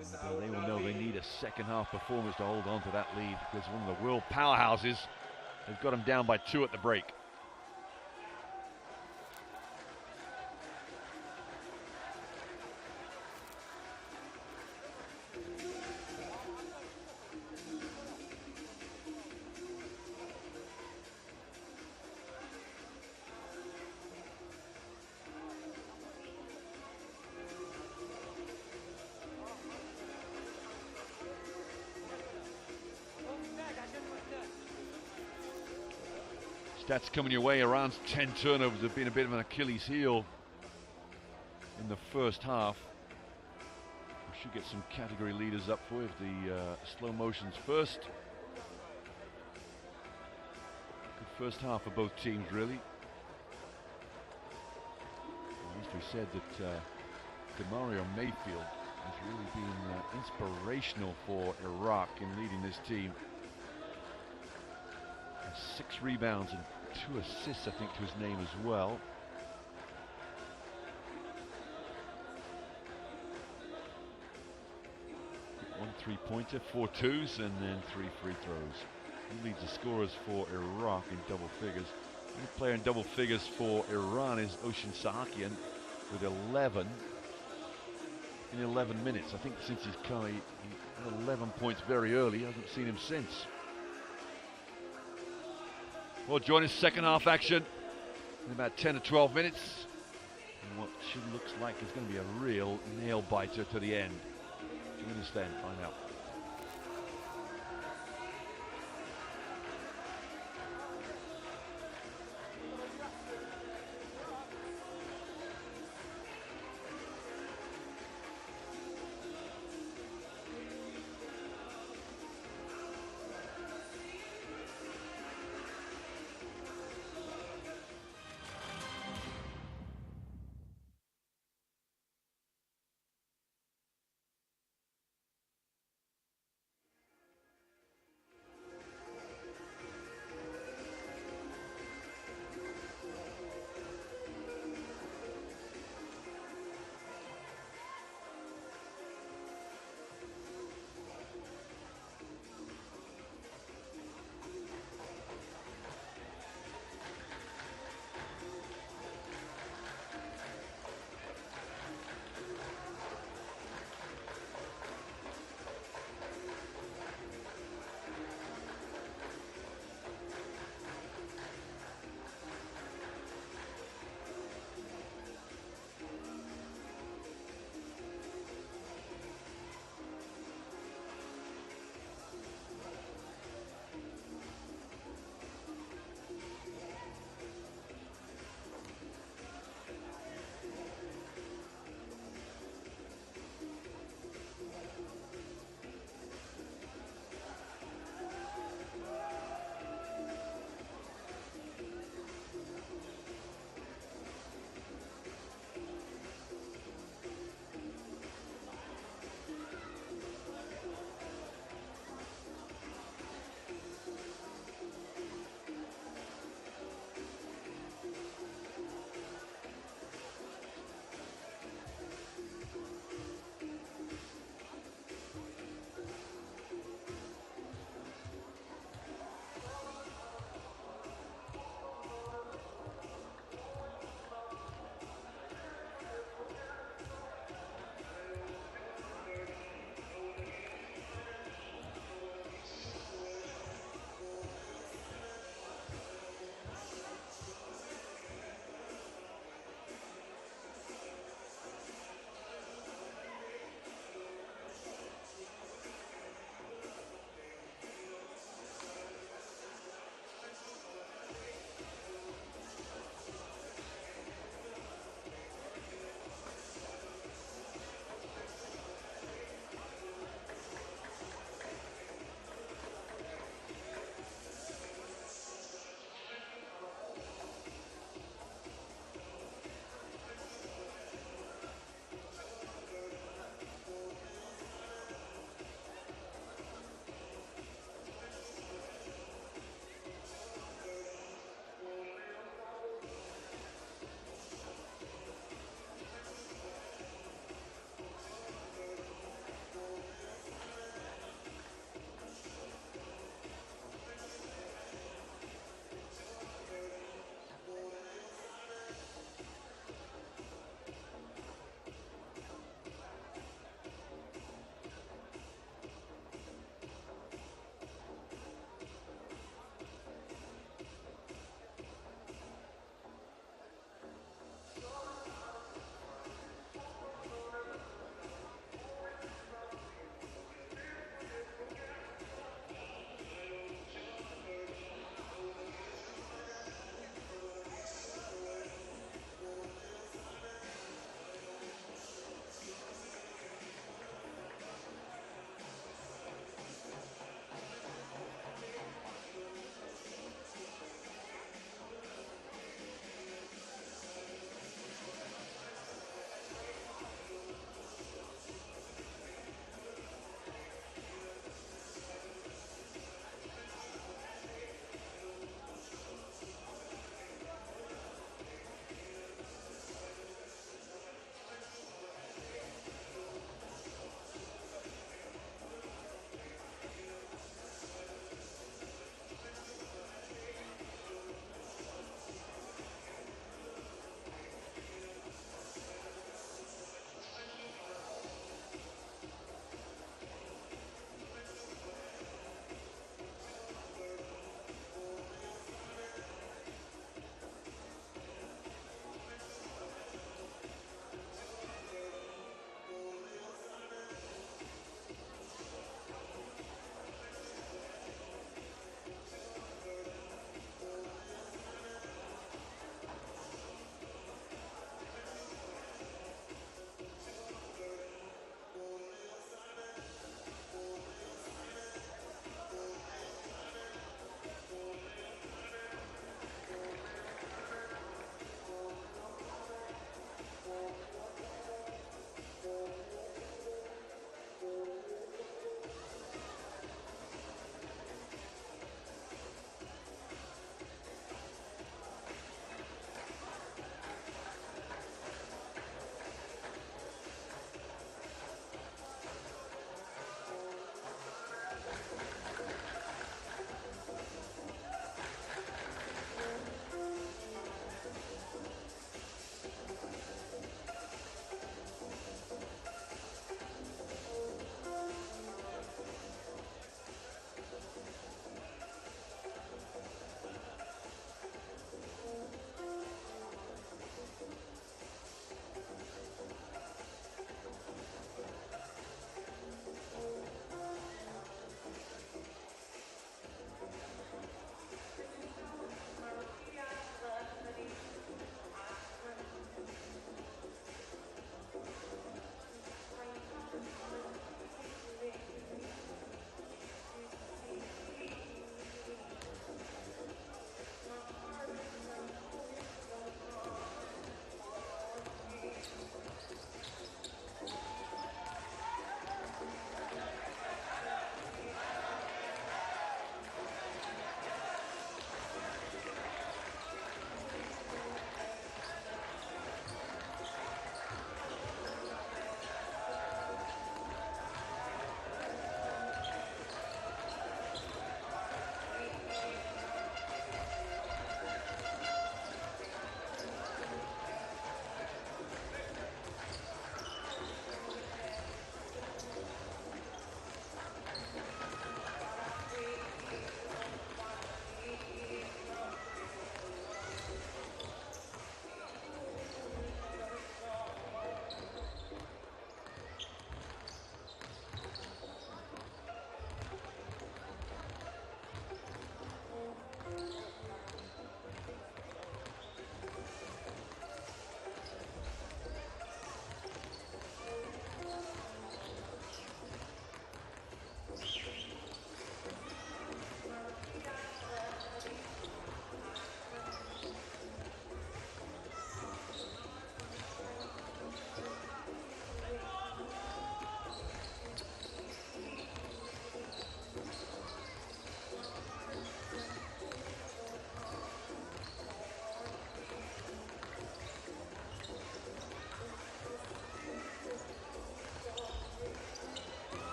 And they will know they need a second half performance to hold on to that lead, because one of the world powerhouses, they've got them down by 2 at the break. Stats coming your way. Iran's 10 turnovers have been a bit of an Achilles heel in the first half. We should get some category leaders up for you. The slow motions first. Good first half for both teams, really. As we said that Demario Mayfield has really been inspirational for Iraq in leading this team. 6 rebounds and 2 assists, I think, to his name as well. One 3-pointer, 4 twos, and then 3 free throws. He leads the scorers for Iraq in double figures. The only player in double figures for Iran is Ocean Sahakian with 11 in 11 minutes. I think since he's come, he had 11 points very early. I haven't seen him since. Well, join us second half action in about 10 or 12 minutes. And what looks like is going to be a real nail biter to the end. Join us then, find out.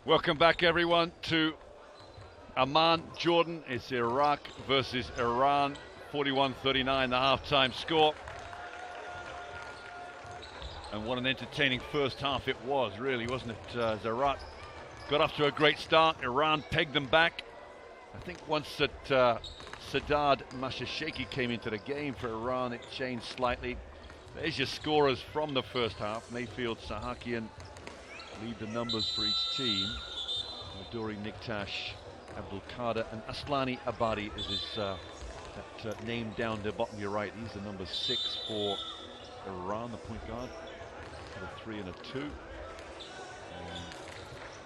Welcome back, everyone, to Amman, Jordan. It's Iraq versus Iran, 41-39, the halftime score. And what an entertaining first half it was, really, wasn't it? As Iraq got off to a great start, Iran pegged them back. I think once that Sadad Mashasheki came into the game for Iran, it changed slightly. There's your scorers from the first half. Mayfield, Sahakian lead the numbers for each team. Dori Niktash, Abdul Qadir, and Aslani Abadi is his that name down the bottom your right. He's the number 6 for Iran, the point guard. A 3 and a 2. And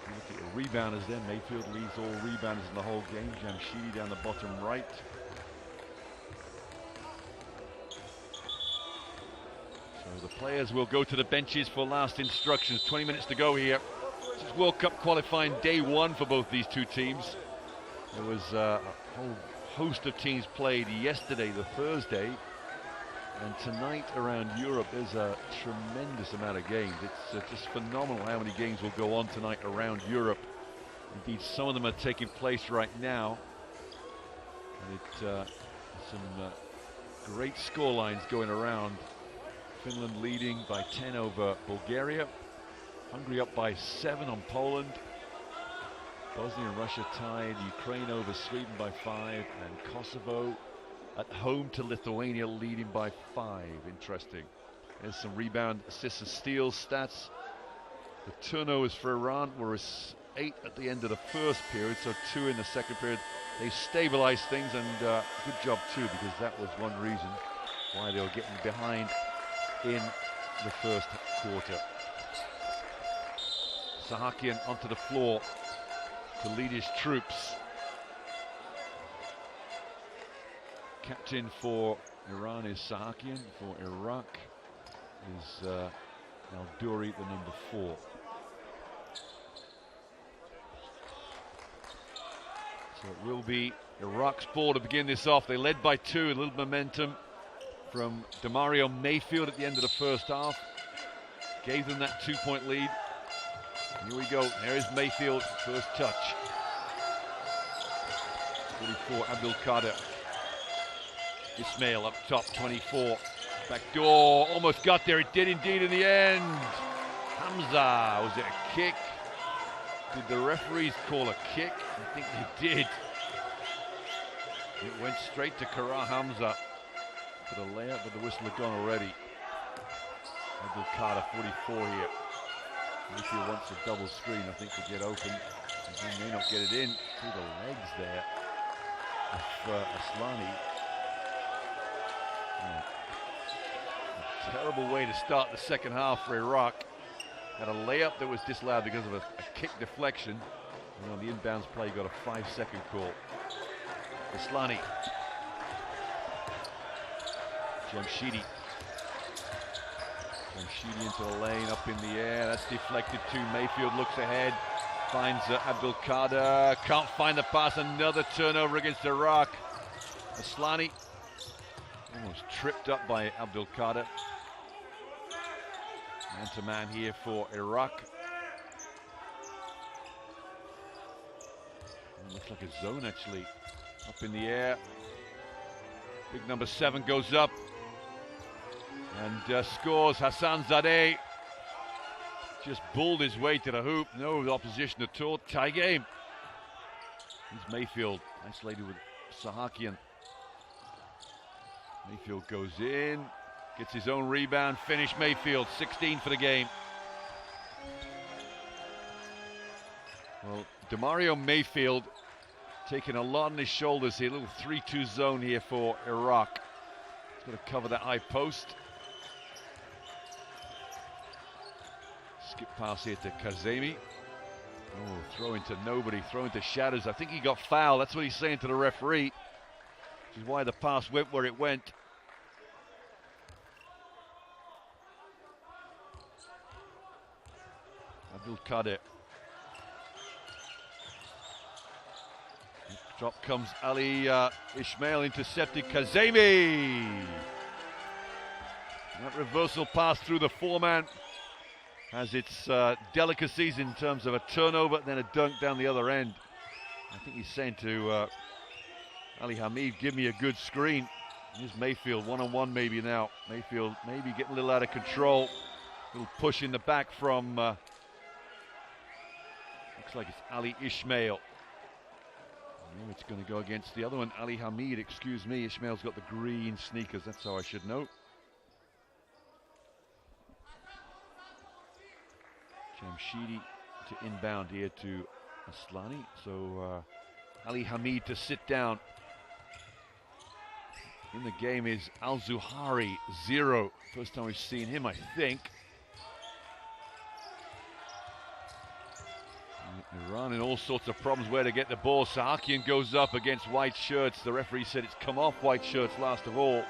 you look at the rebounders there. Mayfield leads all rebounders in the whole game. Jamshidi down the bottom right. So the players will go to the benches for last instructions. 20 minutes to go here. This is World Cup qualifying day 1 for both these two teams. There was a whole host of teams played yesterday, the Thursday. And tonight around Europe, there's a tremendous amount of games. It's just phenomenal how many games will go on tonight around Europe. Indeed, some of them are taking place right now. And some great scorelines going around. Finland leading by 10 over Bulgaria. Hungary up by 7 on Poland. Bosnia and Russia tied. Ukraine over Sweden by 5. And Kosovo at home to Lithuania, leading by 5. Interesting. There's some rebound, assists and steals stats. The turnovers for Iran were 8 at the end of the first period, so 2 in the second period. They stabilized things, and good job too, because that was one reason why they were getting behind in the first quarter. Sahakian onto the floor to lead his troops. Captain for Iran is Sahakian. For Iraq is Al-Duri, the number 4. So it will be Iraq's ball to begin this off. They led by 2, a little momentum from Demario Mayfield at the end of the first half. Gave them that 2-point lead. Here we go. There is Mayfield, first touch. 44, Abdul Qadir. Ismail up top, 24. Back door, almost got there. It did indeed in the end. Hamza, was it a kick? Did the referees call a kick? I think they did. It went straight to Kara Hamza for the layup, but the whistle had gone already. Abdul Qadir, 44 here. Mayfield wants a double screen, I think, to get open. He may not get it in through the legs there of Aslani. A terrible way to start the second half for Iraq. Had a layup that was disallowed because of a kick deflection. And on the inbounds play, got a 5-second call. Aslani. Jamshidi. Jamshidi into the lane, up in the air. That's deflected too. Mayfield looks ahead. Finds Abdul Qadir. Can't find the pass. Another turnover against Iraq. Aslani. Almost tripped up by Abdul Qadir. Man-to-man here for Iraq. Looks like a zone actually. Up in the air. Big number 7 goes up. And scores. Hassan Zadeh. Just bulled his way to the hoop. No opposition at all. Tie game. Here's Mayfield. Isolated with Sahakian. Mayfield goes in, gets his own rebound, finish. Mayfield, 16 for the game. Well, Demario Mayfield taking a lot on his shoulders here. A little 3-2 zone here for Iraq. He's got to cover that high post. Skip pass here to Kazemi. Oh, throw into nobody, throw into shadows. I think he got fouled. That's what he's saying to the referee. Which is why the pass went where it went. Abdul Qadir. Drop comes Ali Ismail, intercepted Kazemi. That reversal pass through the 4-man. has its delicacies in terms of a turnover, then a dunk down the other end. I think he's saying to Ali Hamid, give me a good screen. Here's Mayfield, one-on-one maybe now. Mayfield maybe getting a little out of control. A little push in the back from, looks like it's Ali Ismail. Oh, it's going to go against the other one, Ali Hamid, excuse me. Ismail's got the green sneakers, that's how I should know. Jamshidi to inbound here to Aslani. So Ali Hamid to sit down. In the game is Al-Zuhari, 0. First time we've seen him, I think. Iran in all sorts of problems where to get the ball. Sahakian goes up against white shirts. The referee said it's come off white shirts last of all.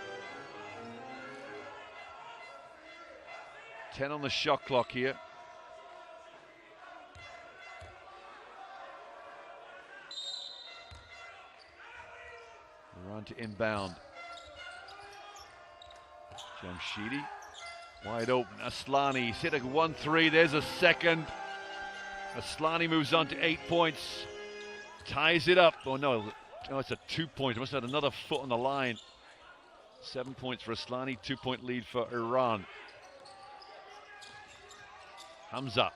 10 on the shot clock here. Iran to inbound. Jamshidi wide open. Aslani, he's hit a 1-3. There's a second. Aslani moves on to 8 points. Ties it up. Oh no, it's a 2 point. Must have had another foot on the line. 7 points for Aslani, 2 point lead for Iran. Hamza.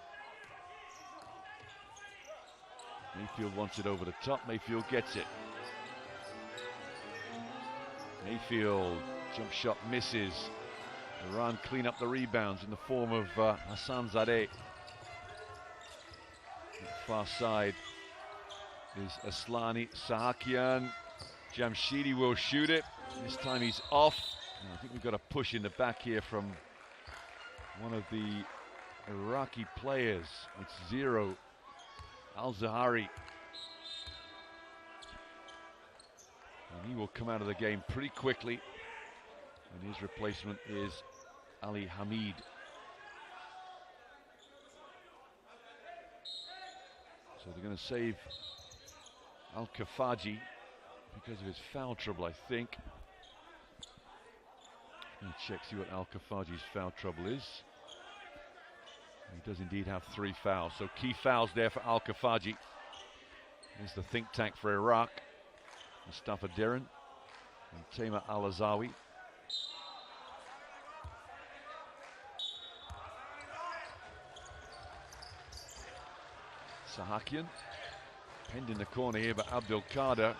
Mayfield wants it over the top. Mayfield gets it. Mayfield, jump shot misses. Iran clean up the rebounds in the form of Hassan Zadeh. Far side is Aslani. Sahakian. Jamshidi will shoot it. This time he's off. And I think we've got a push in the back here from one of the Iraqi players. It's 0. Al-Zahari. And he will come out of the game pretty quickly. And his replacement is Ali Hamid. So they're going to save Al-Kafaji because of his foul trouble, I think. Let me check, see what Al-Kafaji's foul trouble is. He does indeed have 3 fouls. So key fouls there for Al-Kafaji. Here's the think tank for Iraq. Mustafa Diran and Tamer Al-Azawi. Sahakian pinned in the corner here by Abdul Qadir.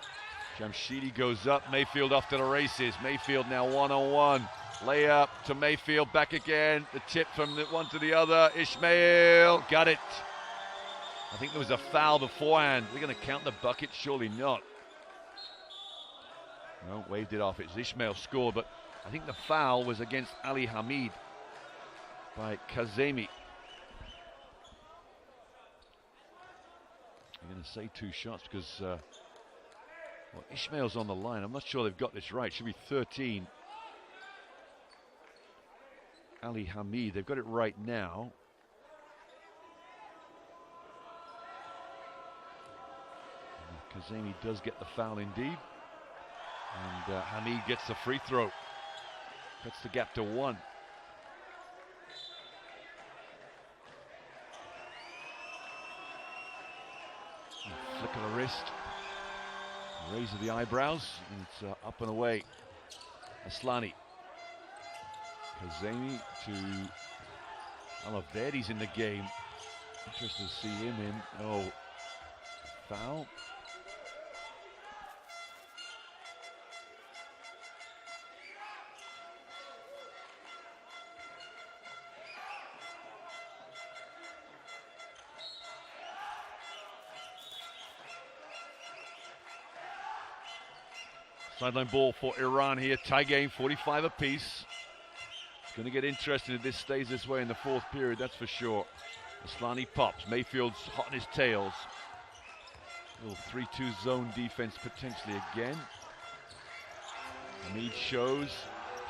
Jamshidi goes up. Mayfield off to the races. Mayfield now one-on-one. Layup to Mayfield, back again. The tip from the one to the other. Ismail got it. I think there was a foul beforehand. They're going to count the bucket? Surely not. No, waved it off. It's Ismail scored, but I think the foul was against Ali Hamid by Kazemi. I'm going to say 2 shots because well, Ismail's on the line. I'm not sure they've got this right. Should be 13. Ali Hamid, they've got it right now. Kazemi does get the foul indeed. And Hamid gets the free throw. Cuts the gap to 1. Flick of the wrist. Raise of the eyebrows. And it's up and away. Aslani. Kazemi to Alaverdi's in the game. Interesting to see him in. Oh, foul. Sideline ball for Iran here. Tie game, 45 apiece. It's going to get interesting if this stays this way in the 4th period, that's for sure. Aslani pops. Mayfield's hot in his tails. Little 3-2 zone defense potentially again. Hamid shows.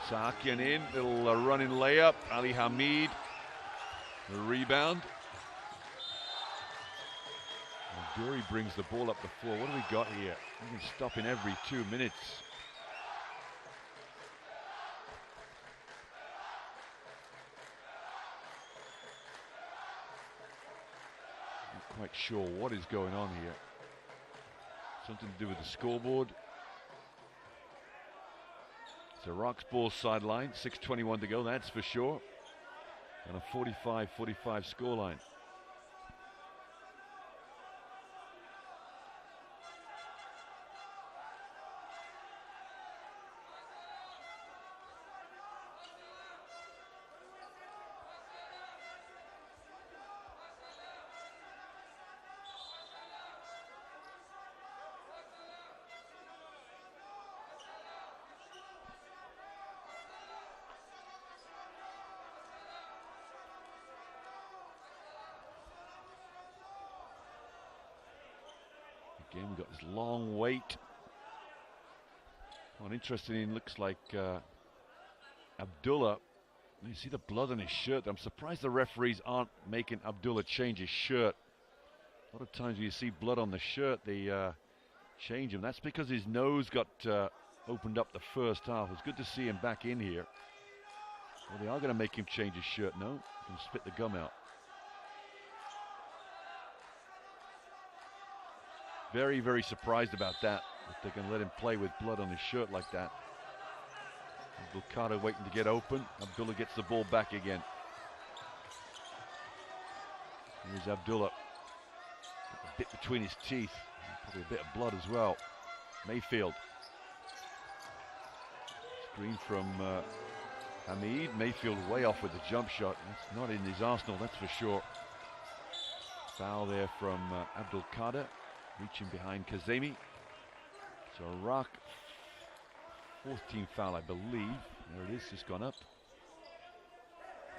Sahakian in. Little running layup. Ali Hamid. The rebound. Duri brings the ball up the floor. What do we got here? We can stop in every 2 minutes. quite sure what is going on here. Something to do with the scoreboard. It's Iraq's ball sideline, 6:21 to go, that's for sure. And a 45-45 scoreline. Again, we've got this long wait. Well, interestingly, it looks like Abdullah. You see the blood on his shirt. I'm surprised the referees aren't making Abdullah change his shirt. A lot of times when you see blood on the shirt, they change him. That's because his nose got opened up the first half. It's good to see him back in here. Well, they are going to make him change his shirt. No, he can spit the gum out. Very, very surprised about that. If they're going to let him play with blood on his shirt like that. Abdul Qadir waiting to get open. Abdullah gets the ball back again. Here's Abdullah. A bit between his teeth. Probably a bit of blood as well. Mayfield. Screen from Hamid. Mayfield way off with the jump shot. That's not in his arsenal, that's for sure. Foul there from Abdul Qadir. Reaching behind Kazemi. So Iraq, 4th team foul, I believe. There it is, just gone up.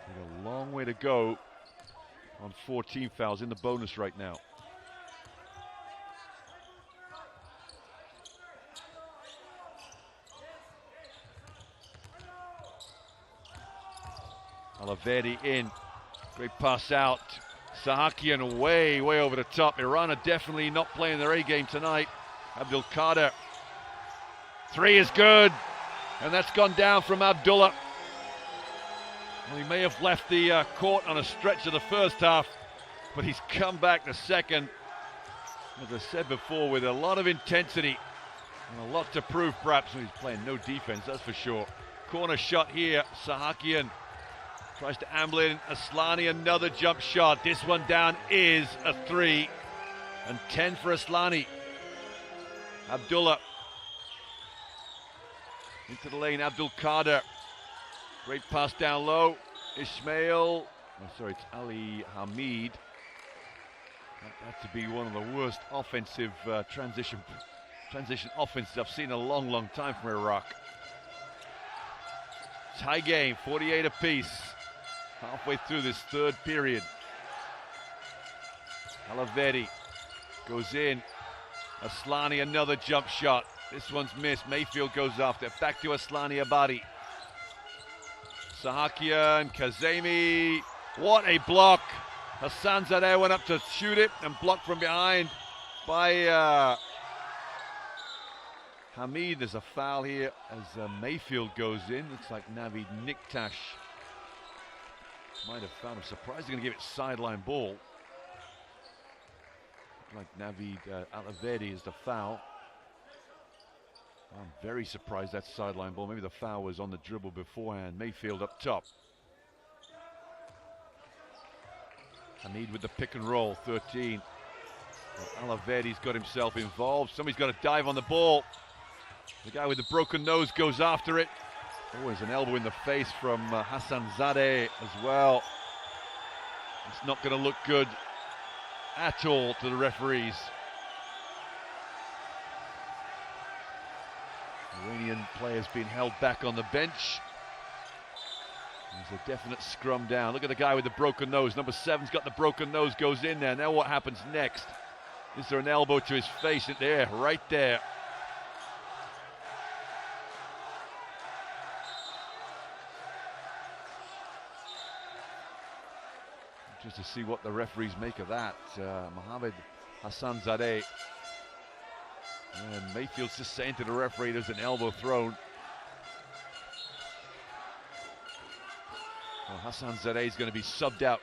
We've got a long way to go on 4 team fouls in the bonus right now. Alavedi in, great pass out. Sahakian way over the top. Iran are definitely not playing their A game tonight. Abdul Qadir. 3 is good. And that's gone down from Abdullah. Well, he may have left the court on a stretch of the first half, but he's come back the second. As I said before, with a lot of intensity and a lot to prove perhaps. He's playing no defense, that's for sure. Corner shot here. Sahakian tries to amble in. Aslani, another jump shot. This one down is a 3. And 10 for Aslani. Abdullah. Into the lane, Abdul Qadir. Great pass down low. Ismail. Oh, sorry, it's Ali Hamid. That had to be one of the worst offensive transition offenses I've seen in a long time from Iraq. Tie game, 48 apiece. Halfway through this 3rd period. Alavedi goes in. Aslani, another jump shot. This one's missed. Mayfield goes after. Back to Aslani Abadi. Sahakian, Kazemi. What a block. Hassan Zadeh went up to shoot it and blocked from behind by Hamid. There's a foul here as Mayfield goes in. Looks like Navid Niktash might have found him. Surprised they're going to give it sideline ball. Like Navid Alavedi is the foul. I'm very surprised that's sideline ball. Maybe the foul was on the dribble beforehand. Mayfield up top. Hamid with the pick and roll, 13. Well, Alavedi's got himself involved. Somebody's got to dive on the ball. The guy with the broken nose goes after it. Always an elbow in the face from Hassan Zadeh as well. It's not going to look good at all to the referees. Iranian players being held back on the bench. There's a definite scrum down. Look at the guy with the broken nose. Number 7's got the broken nose, goes in there. Now what happens next? Is there an elbow to his face? There, right there. Just to see what the referees make of that. Mohammed Hassan Zadeh. And Mayfield's just saying to the referee there's an elbow thrown. Well, Hassan Zadeh is going to be subbed out.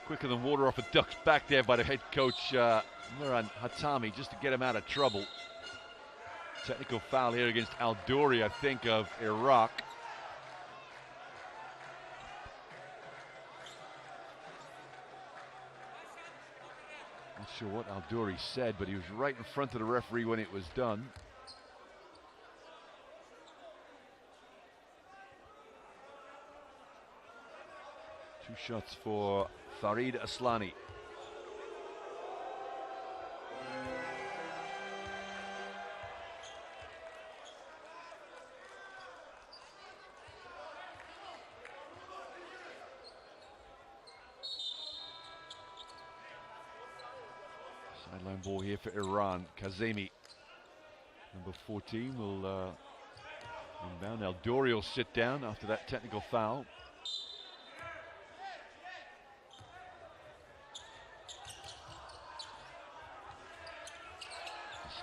Quicker than water off a duck's back there by the head coach Muran Hatami, just to get him out of trouble. Technical foul here against Al-Douri, I think, of Iraq. Not sure what Al-Douri said, but he was right in front of the referee when it was done. Two shots for Farid Aslani. Sideline ball here for Iran. Kazemi, number 14, will inbound. Al-Douri will sit down after that technical foul.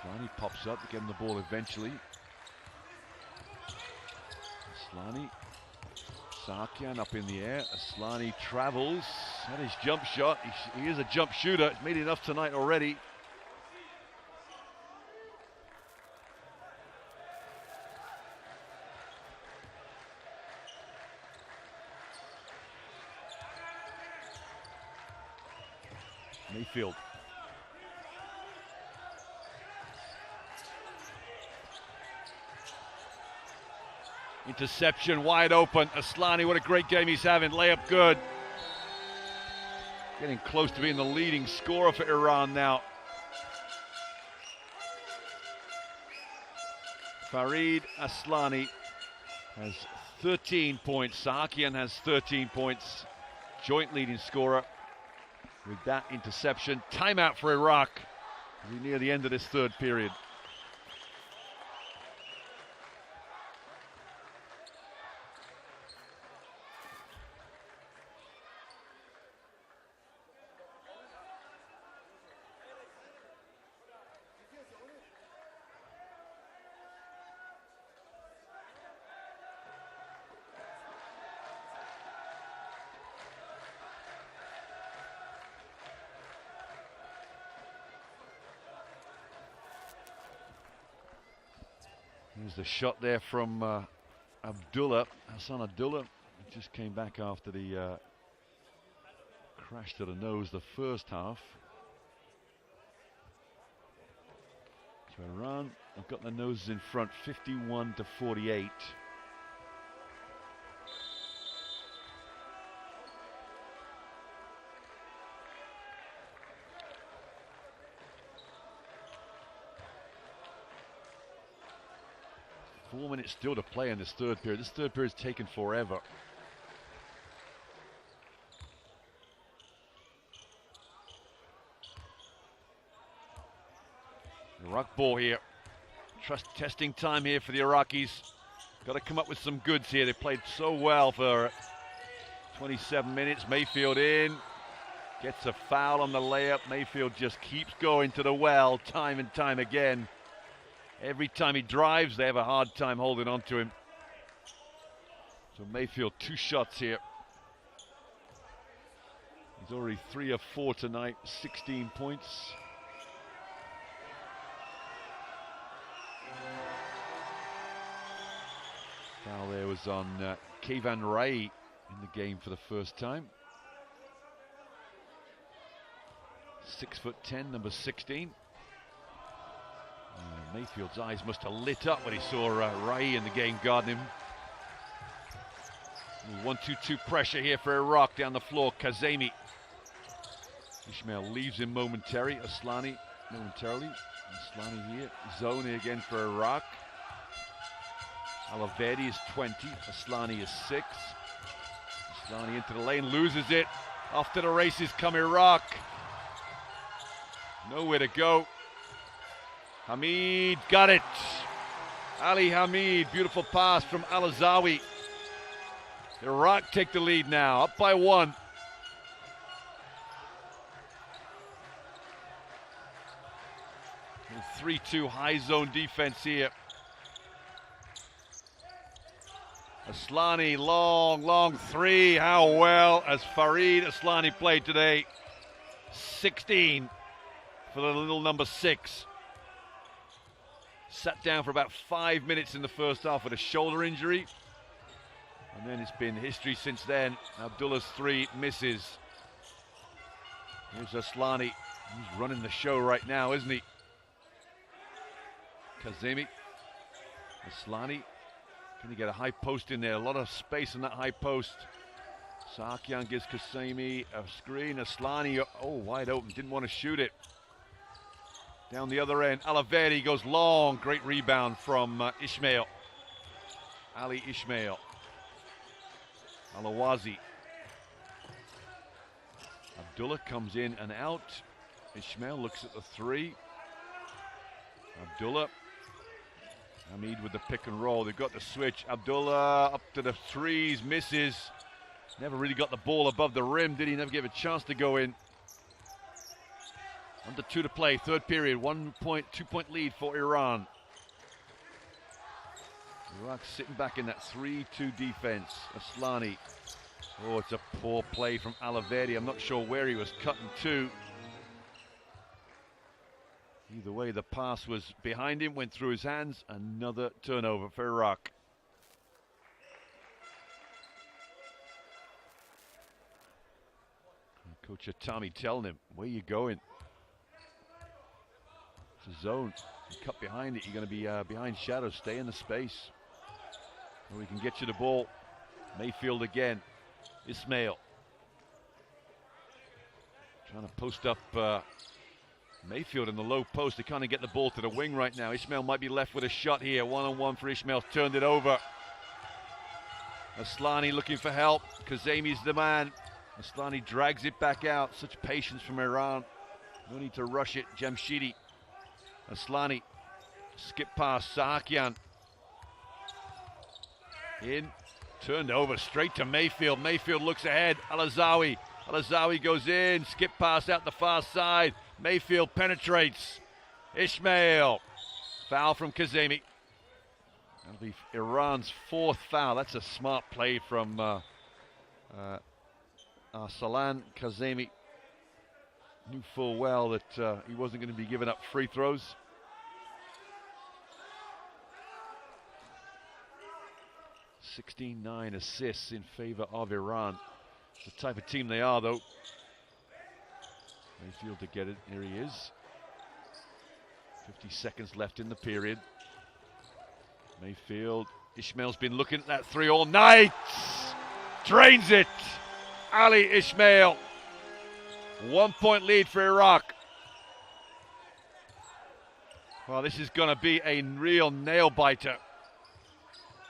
Aslani pops up to get him the ball eventually. Aslani, Sakian up in the air. Aslani travels. That is jump shot. He is a jump shooter. He's made enough tonight already. Mayfield. Interception wide open. Aslani, what a great game he's having. Layup good. Getting close to being the leading scorer for Iran now. Farid Aslani has 13 points. Sahakian has 13 points. Joint leading scorer with that interception. Timeout for Iraq as we near the end of this third period. Here's the shot there from Hassan Abdullah. He just came back after the crash to the nose the first half. So Iran have got their noses in front, 51-48. Four minutes still to play in this third period. This third period's taken forever. Iraq ball here. Testing time here for the Iraqis. Got to come up with some goods here. They played so well for 27 minutes. Mayfield in. Gets a foul on the layup. Mayfield just keeps going to the well time and time again. Every time he drives, they have a hard time holding on to him. So Mayfield, 2 shots here. He's already 3 of 4 tonight, 16 points. Foul there was on Kayvan Rai in the game for the first time. 6'10", number 16. Mayfield's eyes must have lit up when he saw Rai in the game guarding him. 1-2-2 pressure here for Iraq down the floor. Kazemi. Ismail leaves him momentarily. Aslani momentarily. Aslani here. Zone again for Iraq. Alavedi is 20. Aslani is 6. Aslani into the lane, loses it. Off to the races come Iraq. Nowhere to go. Hamid got it. Ali Hamid, beautiful pass from Al-Azawi. Iraq take the lead now, up by 1. A 3-2 high zone defense here. Aslani, long three. How well has Farid Aslani played today? 16 for the little number 6. Sat down for about 5 minutes in the first half with a shoulder injury. And then it's been history since then. Abdullah's 3 misses. Here's Aslani. He's running the show right now, isn't he? Kazemi. Aslani. Can he get a high post in there? A lot of space in that high post. Sahakian gives Kazemi a screen. Aslani, oh, wide open. Didn't want to shoot it. Down the other end. Alaveri goes long. Great rebound from Ismail. Ali Ismail. Alawazi. Abdullah comes in and out. Ismail looks at the 3. Abdullah. Hamid with the pick and roll. They've got the switch. Abdullah up to the 3s, misses. Never really got the ball above the rim, did he? Never gave a chance to go in. Under 2 to play, third period. 2-point lead for Iran. Iraq sitting back in that 3-2 defense. Aslani. Oh, it's a poor play from Alaveri. I'm not sure where he was cutting to. Either way, the pass was behind him, went through his hands. Another turnover for Iraq. Coach Atami telling him, where you going? It's a zone. You cut behind it, you're going to be behind shadow. Stay in the space. Or we can get you the ball. Mayfield again. Ismail. Trying to post up Mayfield in the low post. They can't get the ball to the wing right now. Ismail might be left with a shot here. 1-on-1 for Ismail. Turned it over. Aslani looking for help. Kazemi's the man. Aslani drags it back out. Such patience from Iran. No need to rush it. Jamshidi. Aslani. Skip past Sahakian. In. Turned over straight to Mayfield. Mayfield looks ahead. Alazawi. Alazawi goes in. Skip pass out the far side. Mayfield penetrates. Ismail. Foul from Kazemi. That'll be Iran's 4th foul. That's a smart play from Arsalan. Kazemi knew full well that he wasn't going to be giving up free throws. (16-9) assists in favor of Iran. The type of team they are, though. Mayfield to get it. Here he is. 50 seconds left in the period. Mayfield. Ismail's been looking at that 3 all night. Drains it. Ali Ismail. 1-point lead for Iraq. Well, this is going to be a real nail-biter.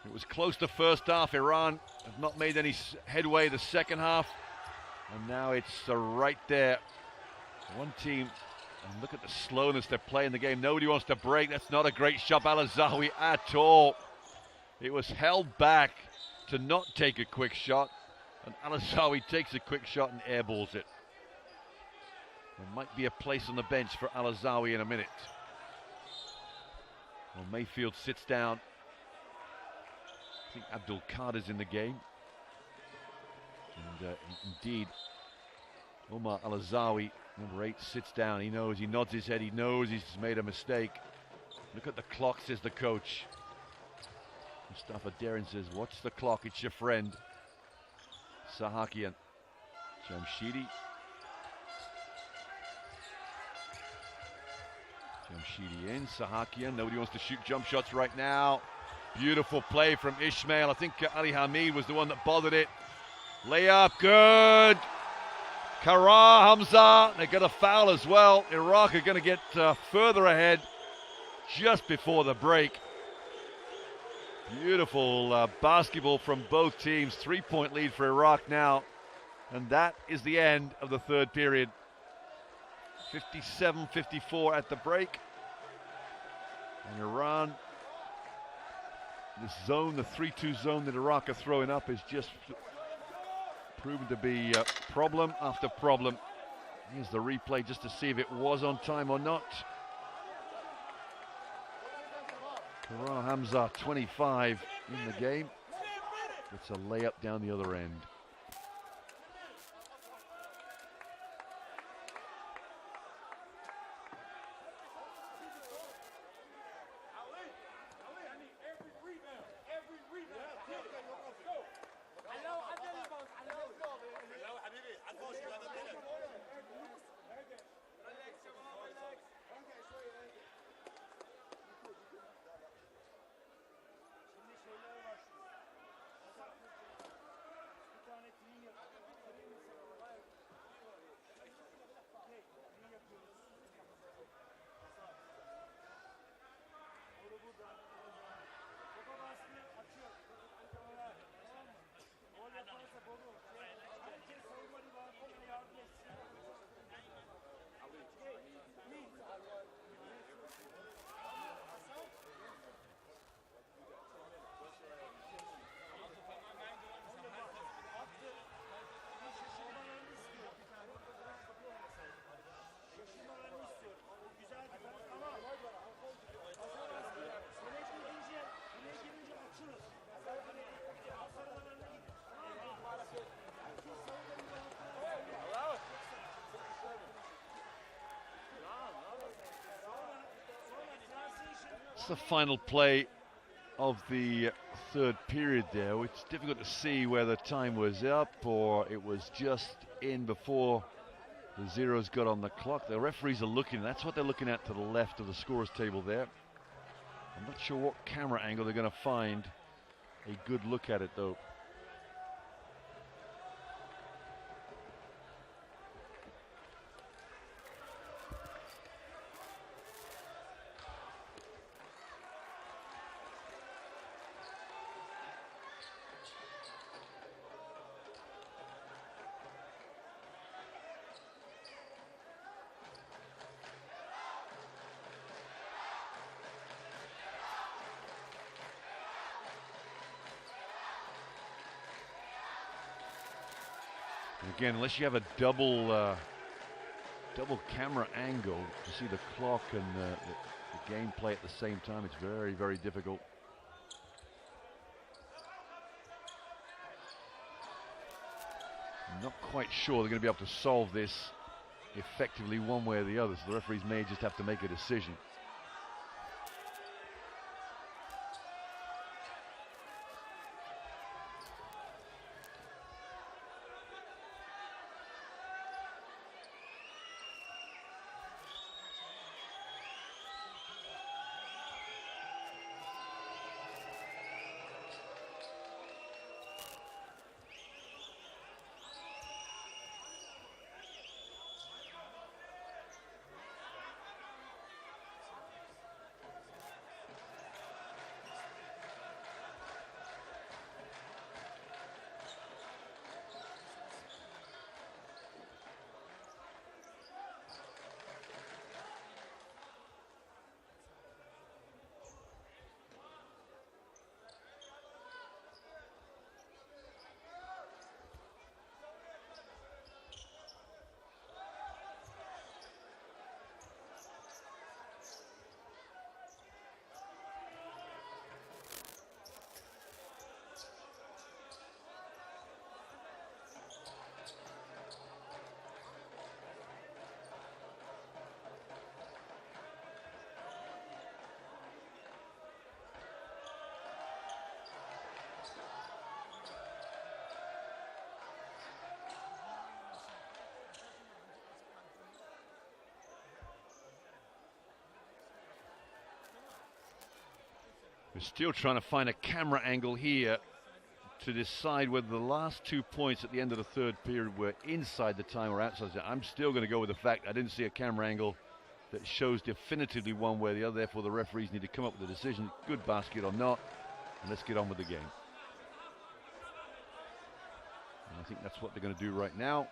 It was close to first half. Iran have not made any headway the second half. And now it's right there. One team, and look at the slowness they're playing the game. Nobody wants to break. That's not a great shot, Alazawi, at all. It was held back to not take a quick shot. And Alazawi takes a quick shot and airballs it. There might be a place on the bench for Alazawi in a minute. Well, Mayfield sits down. I think Abdul Qadir's in the game. And indeed, Omar Alazawi, number 8, sits down. He knows, he nods his head, he knows he's made a mistake. Look at the clock, says the coach. Mustafa Derin says, watch the clock, it's your friend. Sahakian. Jamshidi. Jamshidi in, Sahakian. Nobody wants to shoot jump shots right now. Beautiful play from Ismail. I think Ali Hamid was the one that bothered it. Layup, good. Kara Hamza, they got a foul as well. Iraq are going to get further ahead just before the break. Beautiful basketball from both teams. 3-point lead for Iraq now. And that is the end of the third period. 57-54 at the break. And Iran, this zone, the 3-2 zone that Iraq are throwing up, is just proven to be problem after problem. Here's the replay just to see if it was on time or not. Kara Hamza, 25 in the game. It's a layup down the other end. It's the final play of the third period there. It's difficult to see whether time was up or it was just in before the zeros got on the clock. The referees are looking, that's what they're looking at to the left of the scorers table there. I'm not sure what camera angle they're going to find a good look at it though. Again, unless you have a double camera angle to see the clock and the gameplay at the same time, it's very, very difficult. I'm not quite sure they're going to be able to solve this effectively one way or the other, so the referees may just have to make a decision. We're still trying to find a camera angle here to decide whether the last 2 points at the end of the third period were inside the time or outside the time. I'm still going to go with the fact I didn't see a camera angle that shows definitively one way or the other. Therefore, the referees need to come up with a decision, good basket or not, and let's get on with the game. And I think that's what they're going to do right now.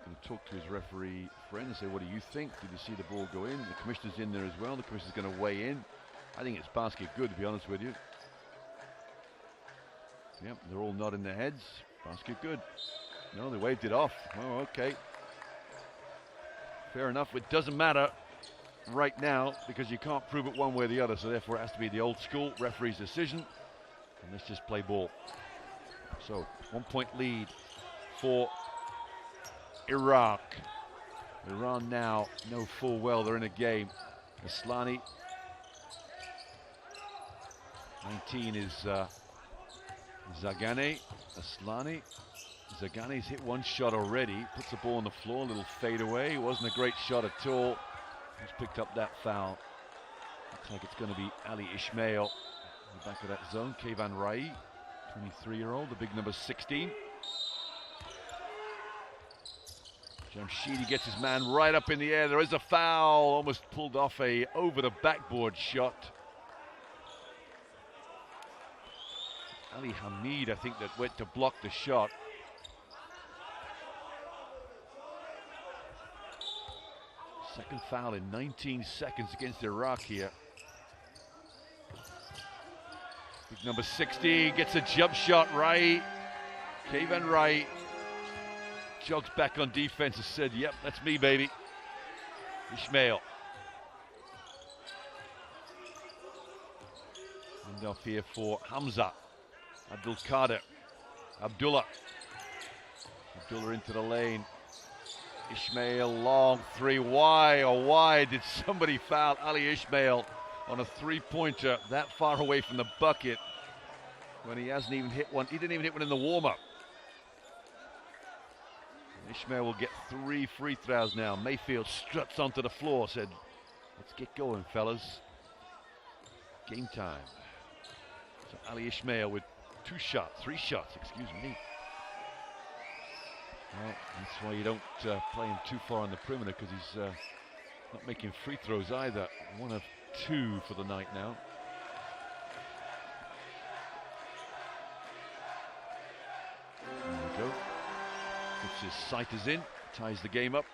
Going to talk to his referee friend and say, what do you think? Did you see the ball go in? The commissioner's in there as well. The commissioner's going to weigh in. I think it's basket good, to be honest with you. Yep, they're all nodding their heads. Basket good. No, they waved it off. Oh, okay. Fair enough. It doesn't matter right now because you can't prove it one way or the other, so therefore it has to be the old school referee's decision. And let's just play ball. So 1 point lead for Iraq. Iran now know full well they're in a game. Aslani. 19 is Zagane. Aslani. Zagane's hit one shot already. Puts the ball on the floor, a little fade away. It wasn't a great shot at all. He's picked up that foul. Looks like it's going to be Ali Ismail in the back of that zone. Kevan Rai, 23-year-old, the big number 16. Jamshidi gets his man right up in the air. There is a foul, almost pulled off a over the backboard shot. Ali Hamid, I think, that went to block the shot. Second foul in 19 seconds against Iraq here. Big number 60 gets a jump shot right. Kevan Rai jogs back on defense and said, yep, that's me, baby. Ismail. And off here for Hamza. Abdul Qadir. Abdullah into the lane. Ismail long three. Why, oh why did somebody foul Ali Ismail on a three-pointer that far away from the bucket when he hasn't even hit one? He didn't even hit one in the warm-up. Ismail will get 3 free throws now. Mayfield struts onto the floor, said, let's get going, fellas. Game time. So Ali Ismail with 3 shots, excuse me. Well, that's why you don't play him too far on the perimeter, because he's not making free throws either. 1 of 2 for the night now. There we go. Puts his sighters in, ties the game up.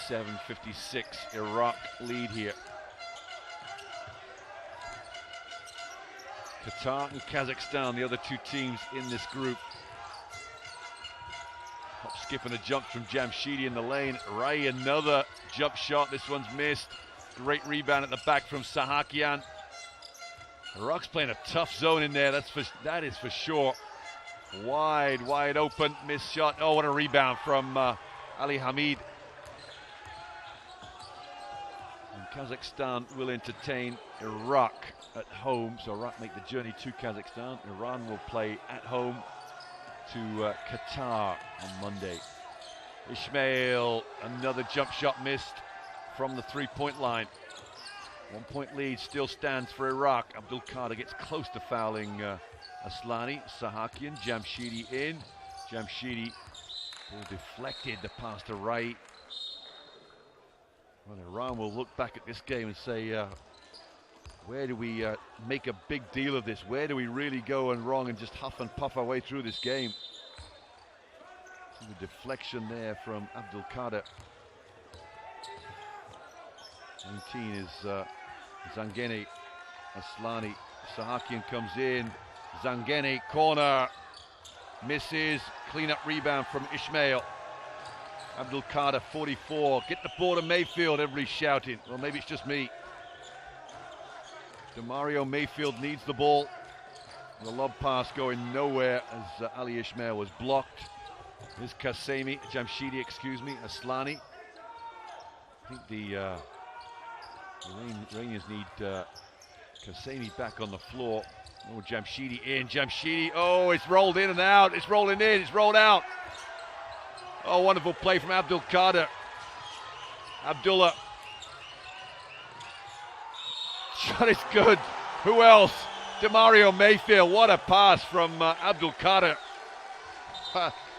(57-56) Iraq lead here. Qatar and Kazakhstan, the other 2 teams in this group. Hop, skip and a jump from Jamshidi in the lane. Rai, another jump shot. This one's missed. Great rebound at the back from Sahakian. Iraq's playing a tough zone in there. That is for sure. Wide open. Missed shot. Oh, what a rebound from Ali Hamid. And Kazakhstan will entertain Iraq at home. So Iraq make the journey to Kazakhstan. Iran will play at home to Qatar on Monday. Ismail, another jump shot missed from the 3-point line. 1 point lead still stands for Iraq. Abdul Qadir gets close to fouling Aslani. Sahakian, Jamshidi in. Jamshidi ball deflected, the pass to right. Well, Iran will look back at this game and say, where do we make a big deal of this? Where do we really go and wrong and just huff and puff our way through this game? The deflection there from Abdul Qadir. 19 is Zangeni. Aslani. Sahakian comes in. Zangeni, corner. Misses. Clean-up rebound from Ismail. Abdul Qadir, 44. Get the ball to Mayfield, everybody's shouting. Well, maybe it's just me. DeMario Mayfield needs the ball. The lob pass going nowhere as Ali Ismail was blocked. Here's Jamshidi, excuse me, Aslani. I think the Iranians need Kasemi back on the floor. Oh, Jamshidi in, Jamshidi, oh, it's rolled in and out, it's rolling in, it's rolled out. Oh, wonderful play from Abdul Qadir. Abdullah. Shot is good. Who else? DeMario Mayfield, what a pass from Abdul Qadir.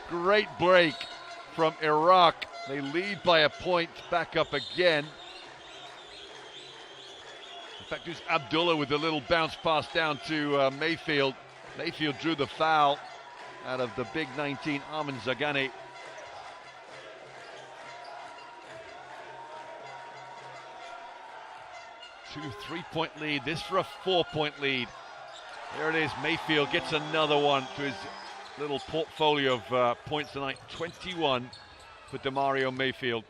Great break from Iraq. They lead by a point, back up again. In fact, it was Abdullah with a little bounce pass down to Mayfield. Mayfield drew the foul out of the big 19, Armin Zagane. 2 3-point lead, this for a 4-point lead. There it is, Mayfield gets another one to his little portfolio of points tonight. 21 for Demario Mayfield.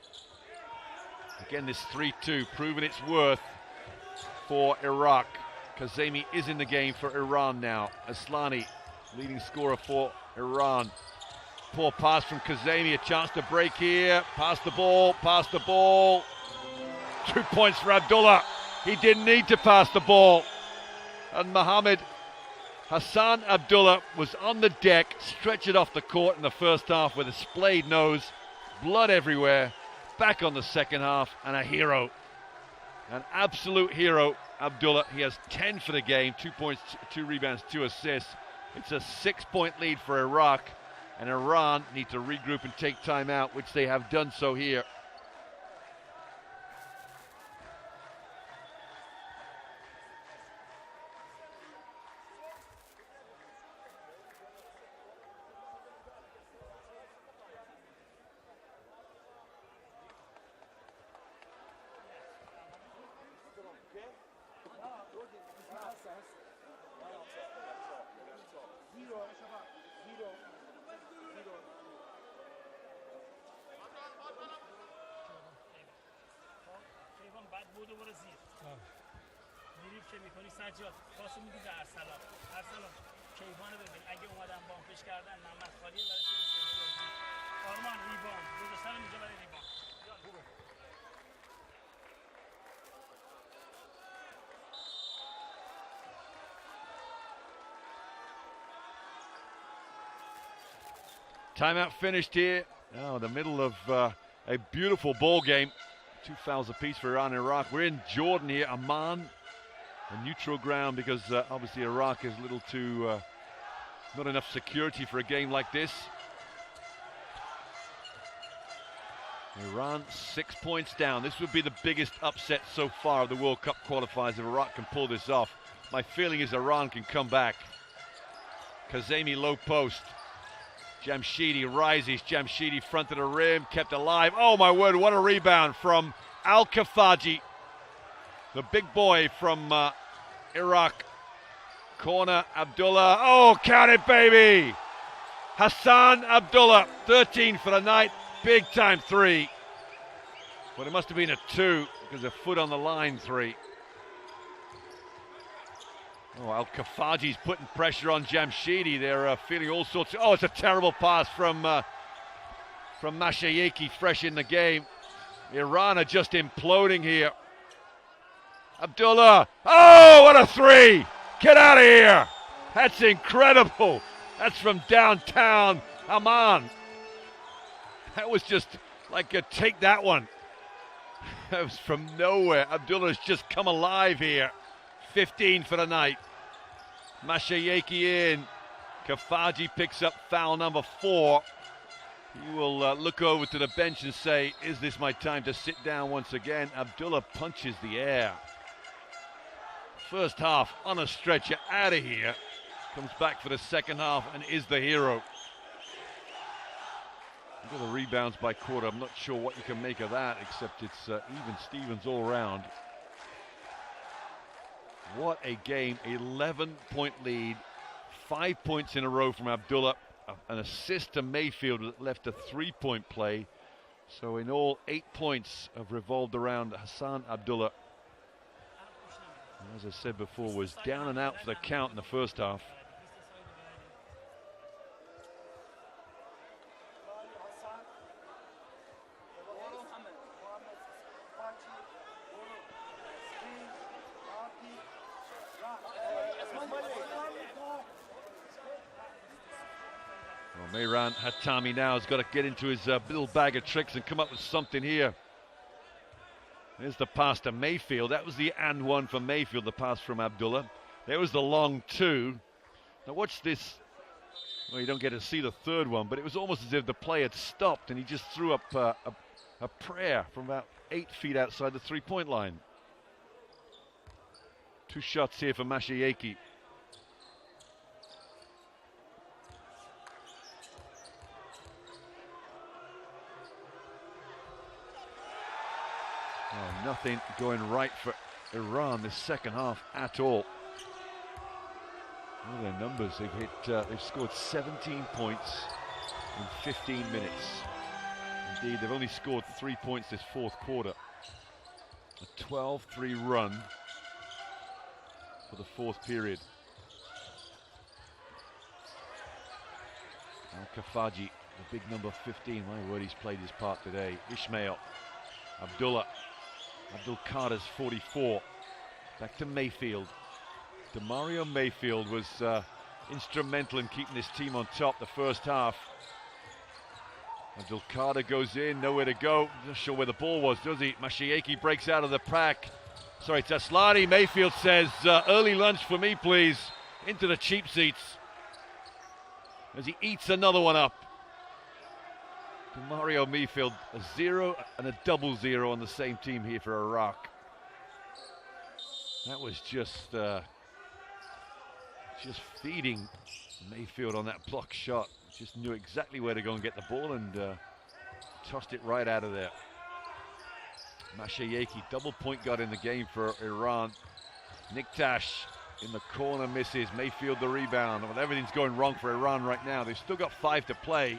Again, this 3-2 proving its worth for Iraq. Kazemi is in the game for Iran now. Aslani, leading scorer for Iran. Poor pass from Kazemi, a chance to break here. Pass the ball. 2 points for Abdullah. He didn't need to pass the ball. And Hassan Abdullah was on the deck, stretched it off the court in the first half with a splayed nose, blood everywhere. Back on the second half, and a hero. An absolute hero, Abdullah. He has 10 for the game, 2 points, 2 rebounds, 2 assists. It's a 6-point lead for Iraq, and Iran need to regroup and take time out, which they have done so here. Timeout finished here. Now, the middle of a beautiful ball game. 2 fouls apiece for Iran and Iraq. We're in Jordan here, Amman, a neutral ground because obviously Iraq is a little too, not enough security for a game like this. Iran 6 points down. This would be the biggest upset so far of the World Cup qualifiers if Iraq can pull this off. My feeling is Iran can come back. Kazemi low post. Jamshidi rises. Jamshidi front of the rim, kept alive. Oh my word, what a rebound from Al-Kafaji, the big boy from Iraq. Corner, Abdullah. Oh, count it, baby! Hassan Abdullah, 13 for the night. Big time 3. But it must have been a 2 because a foot on the line 3. Oh, Al-Kafaji's putting pressure on Jamshidi. They're feeling all sorts of... Oh, it's a terrible pass from Mashayeki, fresh in the game. Iran are just imploding here. Abdullah. Oh, what a 3! Get out of here! That's incredible. That's from downtown Amman. That was just like a take that one. That was from nowhere. Abdullah's just come alive here. 15 for the night. Mashayeki in. Kafaji picks up foul number 4. He will look over to the bench and say, is this my time to sit down once again? Abdullah punches the air. First half on a stretcher, out of here. Comes back for the second half and is the hero. Look at the rebounds by quarter. I'm not sure what you can make of that, except it's even Stevens all round. What a game. 11-point lead. 5 points in a row from Abdullah. An assist to Mayfield that left a 3-point play. So in all, 8 points have revolved around Hassan Abdullah. And as I said before, was down and out for the count in the first half. Mehran Hatami now has got to get into his little bag of tricks and come up with something here. There's the pass to Mayfield. That was the and one for Mayfield, the pass from Abdullah. There was the long 2. Now watch this. Well, you don't get to see the third one, but it was almost as if the play had stopped and he just threw up a prayer from about 8 feet outside the 3-point line. 2 shots here for Mashayeki. Oh, nothing going right for Iran this second half at all. Look at their numbers. They've scored 17 points in 15 minutes. Indeed, they've only scored 3 points this fourth quarter. A 12-3 run for the fourth period. Al-Kafaji, the big number 15, my word, he's played his part today. Ismail, Abdul Qadir's 44. Back to Mayfield. Demario Mayfield was instrumental in keeping this team on top the first half. Abdul Qadir goes in, nowhere to go. Not sure where the ball was, does he? Mashieki breaks out of the pack. Sorry, it's Aslani. Mayfield says, early lunch for me, please. Into the cheap seats. As he eats another one up. Demario Mayfield, a 0 and a 0-0 on the same team here for Iraq. That was just feeding Mayfield on that block shot. Just knew exactly where to go and get the ball and tossed it right out of there. Mashayeki, double point guard in the game for Iran. Niktash in the corner misses. Mayfield the rebound. Well, everything's going wrong for Iran right now. They've still got 5 to play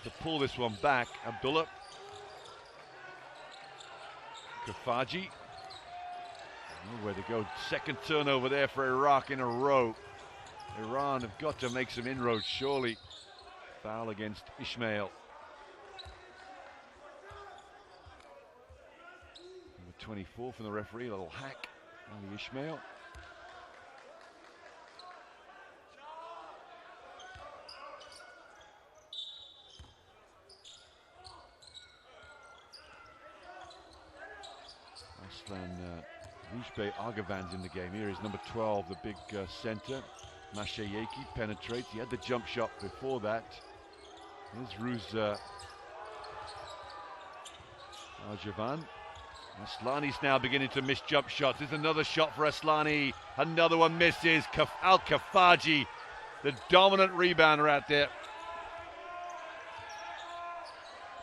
to pull this one back. Abdullah. Kafaji. Nowhere to go. Second turnover there for Iraq in a row. Iran have got to make some inroads, surely. Foul against Ismail. Number 24 from the referee, a little hack on the Ismail. Aslan Rujbe Argavan's in the game. Here is number 12, the big center. Mashayeki penetrates. He had the jump shot before that. There's Ruz Arjavan. Aslani's now beginning to miss jump shots. There's another shot for Aslani. Another one misses. Al-Kafaji, the dominant rebounder out there.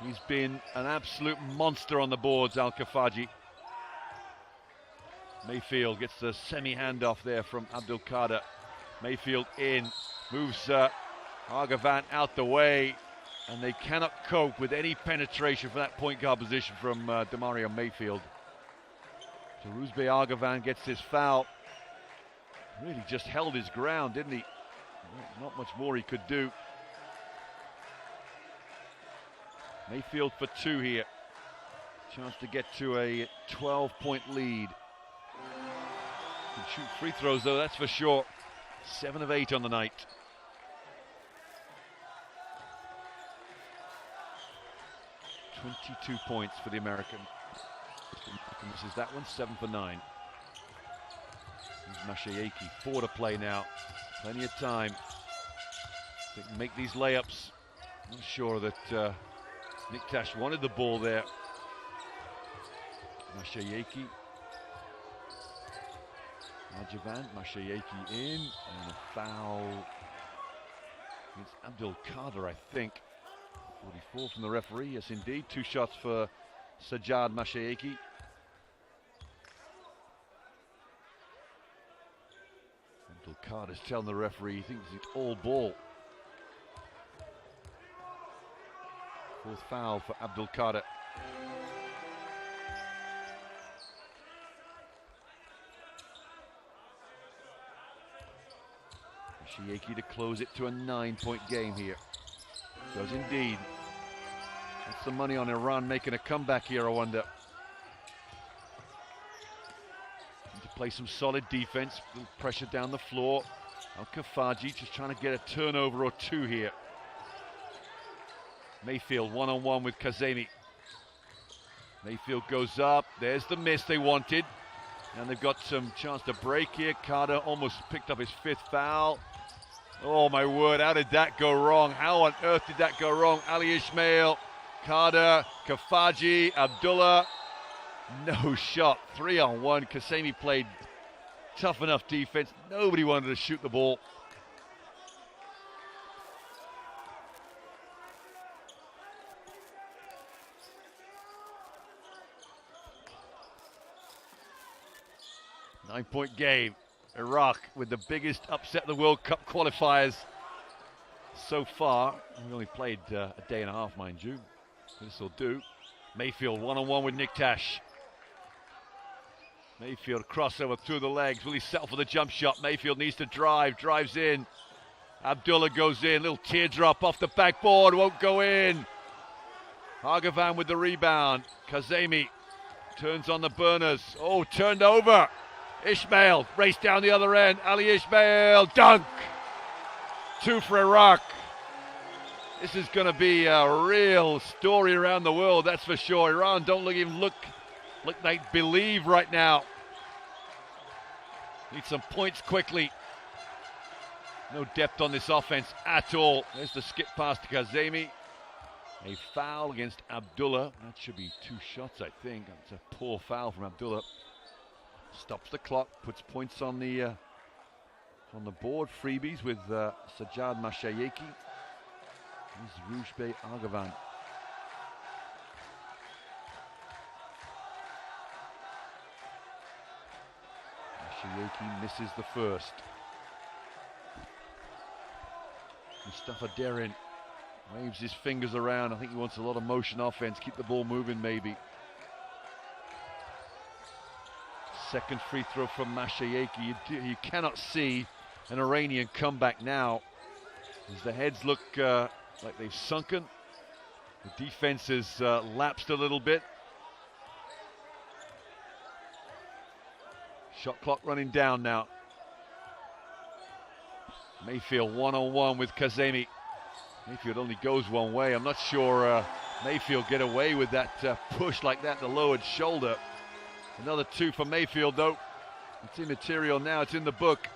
He's been an absolute monster on the boards, Al-Kafaji. Mayfield gets the semi-handoff there from Abdul Qadir. Mayfield in, moves Argavan out the way, and they cannot cope with any penetration from that point guard position from Demario Mayfield. So Ruzbe Argavan gets this foul. Really just held his ground, didn't he? Not much more he could do. Mayfield for 2 here. Chance to get to a 12-point lead. Can shoot free throws though, that's for sure. 7 of 8 on the night. "22 points for the American. This is that one, 7 for 9. Here's Mashayeki, 4 to play now. Plenty of time. They can make these layups. Not sure that Niktash wanted the ball there. Mashayeki. Arjavan, Mashayeki in, and a foul against Abdul Qadir, I think. 44 from the referee, yes indeed. 2 shots for Sajjad Mashayeki. Abdul Qadir's telling the referee he thinks it's all ball. 4th foul for Abdul Qadir. Mashayeki to close it to a 9-point game here. Does indeed. That's the money on Iran making a comeback here, I wonder. Need to play some solid defense, pressure down the floor. Al-Kafaji just trying to get a turnover or 2 here. Mayfield one-on-one with Kazemi. Mayfield goes up, there's the miss they wanted. And they've got some chance to break here. Carter almost picked up his 5th foul. Oh my word, how did that go wrong? How on earth did that go wrong? Ali Ismail, Carter, Kafaji, Abdullah. No shot, 3-on-1. Kasemi played tough enough defense. Nobody wanted to shoot the ball. Nine-point game. Iraq with the biggest upset of the World Cup qualifiers so far. We only played a day and a half, mind you. This will do. Mayfield one-on-one with Nick Tash. Mayfield crossover through the legs. Will he settle for the jump shot? Mayfield needs to drive. Drives in. Abdullah goes in. Little teardrop off the backboard. Won't go in. Argavan with the rebound. Kazemi turns on the burners. Oh, turned over. Ismail race down the other end. Ali Ismail. Dunk. 2 for Iraq. This is going to be a real story around the world, that's for sure. Iran don't even look like they believe right now. Need some points quickly. No depth on this offense at all. There's the skip pass to Kazemi. A foul against Abdullah. That should be 2 shots, I think. It's a poor foul from Abdullah. Stops the clock, puts points on the board. Freebies with Sajjad Mashayeki. Here's Roujbeh Argavan. Mashayeki misses the first. Mustafa Derin waves his fingers around. I think he wants a lot of motion offense. Keep the ball moving, maybe. Second free throw from Mashayeki. You cannot see an Iranian comeback now, as the heads look like they've sunken. The defense has lapsed a little bit. Shot clock running down now. Mayfield one-on-one with Kazemi. Mayfield only goes one way. I'm not sure Mayfield get away with that push like that, the lowered shoulder. Another 2 for Mayfield though. It's immaterial now, it's in the book.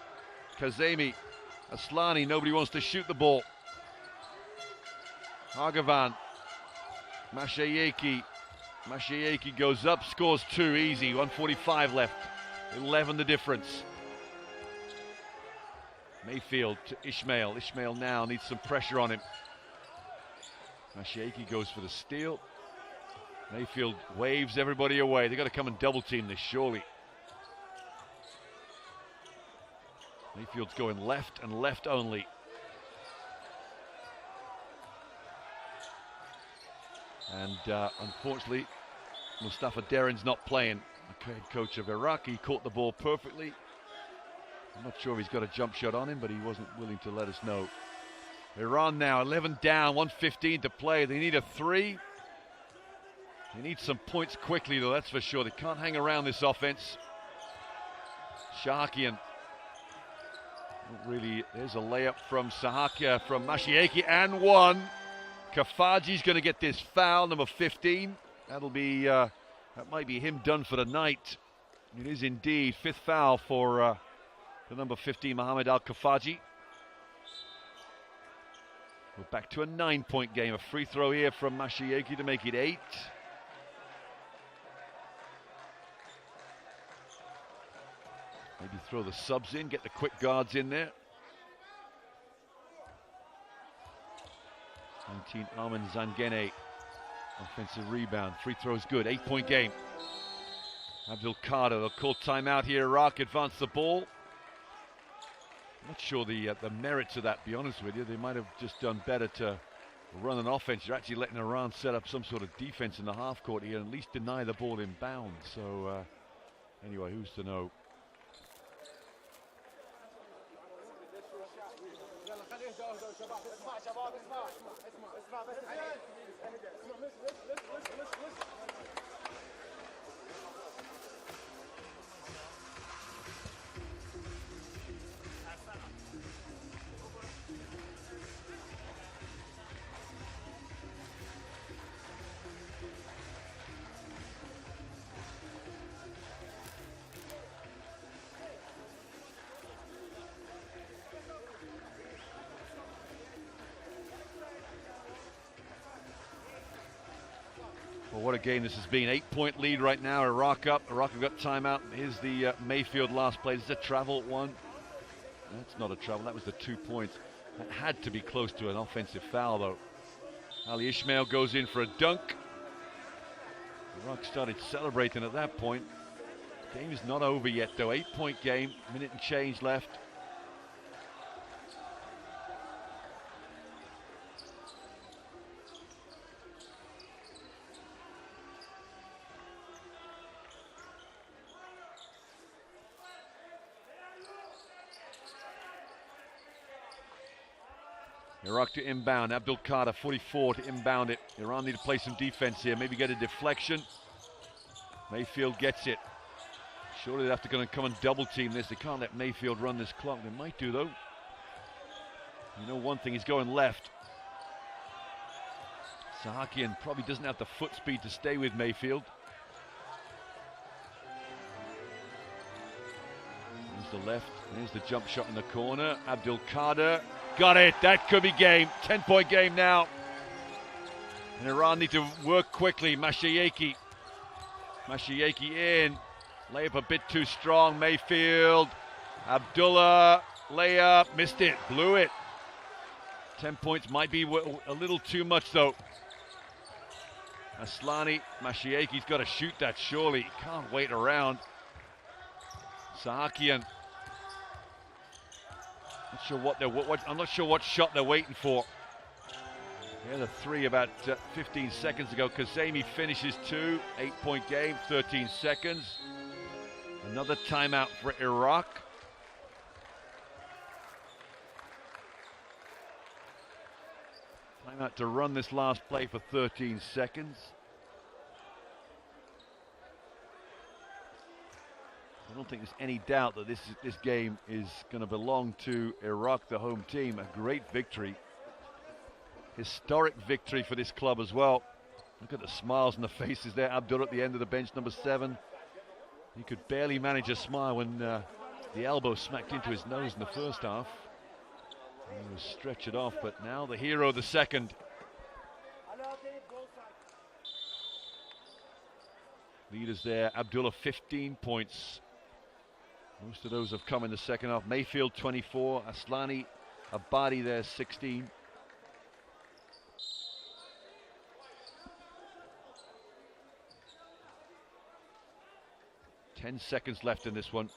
Kazemi, Aslani, nobody wants to shoot the ball. Argavan, Mashayeki. Mashayeki goes up, scores 2, easy, 1:45 left. 11 the difference. Mayfield to Ismail. Ismail now needs some pressure on him. Mashayeki goes for the steal. Mayfield waves everybody away. They've got to come and double team this, surely. Mayfield's going left and left only. And unfortunately, Mustafa Derin's not playing. The head coach of Iraq, he caught the ball perfectly. I'm not sure if he's got a jump shot on him, but he wasn't willing to let us know. Iran now 11 down, 1:15 to play. They need a 3. They need some points quickly, though, that's for sure. They can't hang around this offense. Shahakian. Really, there's a layup from Sahakia, from Mashayeki, and 1. Kafaji's going to get this foul, number 15. That'll be, that might be him done for the night. It is indeed 5th foul for the number 15, Mohammed Al-Kafaji. We're back to a 9-point game. A free throw here from Mashayeki to make it 8. Maybe throw the subs in, get the quick guards in there. 19, Armin Zangene. Offensive rebound. Free throw's good. 8-point game. Abdul Qadir, they'll call timeout here. Iraq advance the ball. Not sure the merits of that, to be honest with you. They might have just done better to run an offense. You're actually letting Iran set up some sort of defense in the half court here and at least deny the ball in bounds. So anyway, who's to know? Well, what a game this has been. 8-point lead right now. Iraq up. Iraq have got timeout. Here's the Mayfield last play. This is a travel one. That's not a travel. That was the 2 points. That had to be close to an offensive foul, though. Ali Ismail goes in for a dunk. Iraq started celebrating at that point. The game is not over yet, though. 8-point game. Minute and change left. Iraq to inbound. Abdul Qadir, 44 to inbound it. Iran need to play some defense here. Maybe get a deflection. Mayfield gets it. Surely they have to come and double team this. They can't let Mayfield run this clock. They might do though. You know one thing, he's going left. Sahakian probably doesn't have the foot speed to stay with Mayfield. There's the left, there's the jump shot in the corner. Abdul Qadir, got it, that could be game. 10-point game now. And Iran need to work quickly. Mashayeki in. Layup a bit too strong. Mayfield, Abdullah, layup, missed it, blew it. 10 points might be a little too much though. Aslani, Mashieki's got to shoot that surely. Can't wait around. Sahakian. I'm not sure what shot they're waiting for. Yeah, the three about 15 seconds ago. Kazemi finishes 2, 8-point game, 13 seconds. Another timeout for Iraq. Timeout to run this last play for 13 seconds. I don't think there's any doubt that this game is going to belong to Iraq, the home team. A great victory. Historic victory for this club as well. Look at the smiles on the faces there. Abdul at the end of the bench, number 7. He could barely manage a smile when the elbow smacked into his nose in the first half. He was stretched off, but now the hero, the second. Leaders there, Abdullah 15 points. Most of those have come in the second half. Mayfield 24, Aslani, Abadi there 16. Ten seconds left in this one.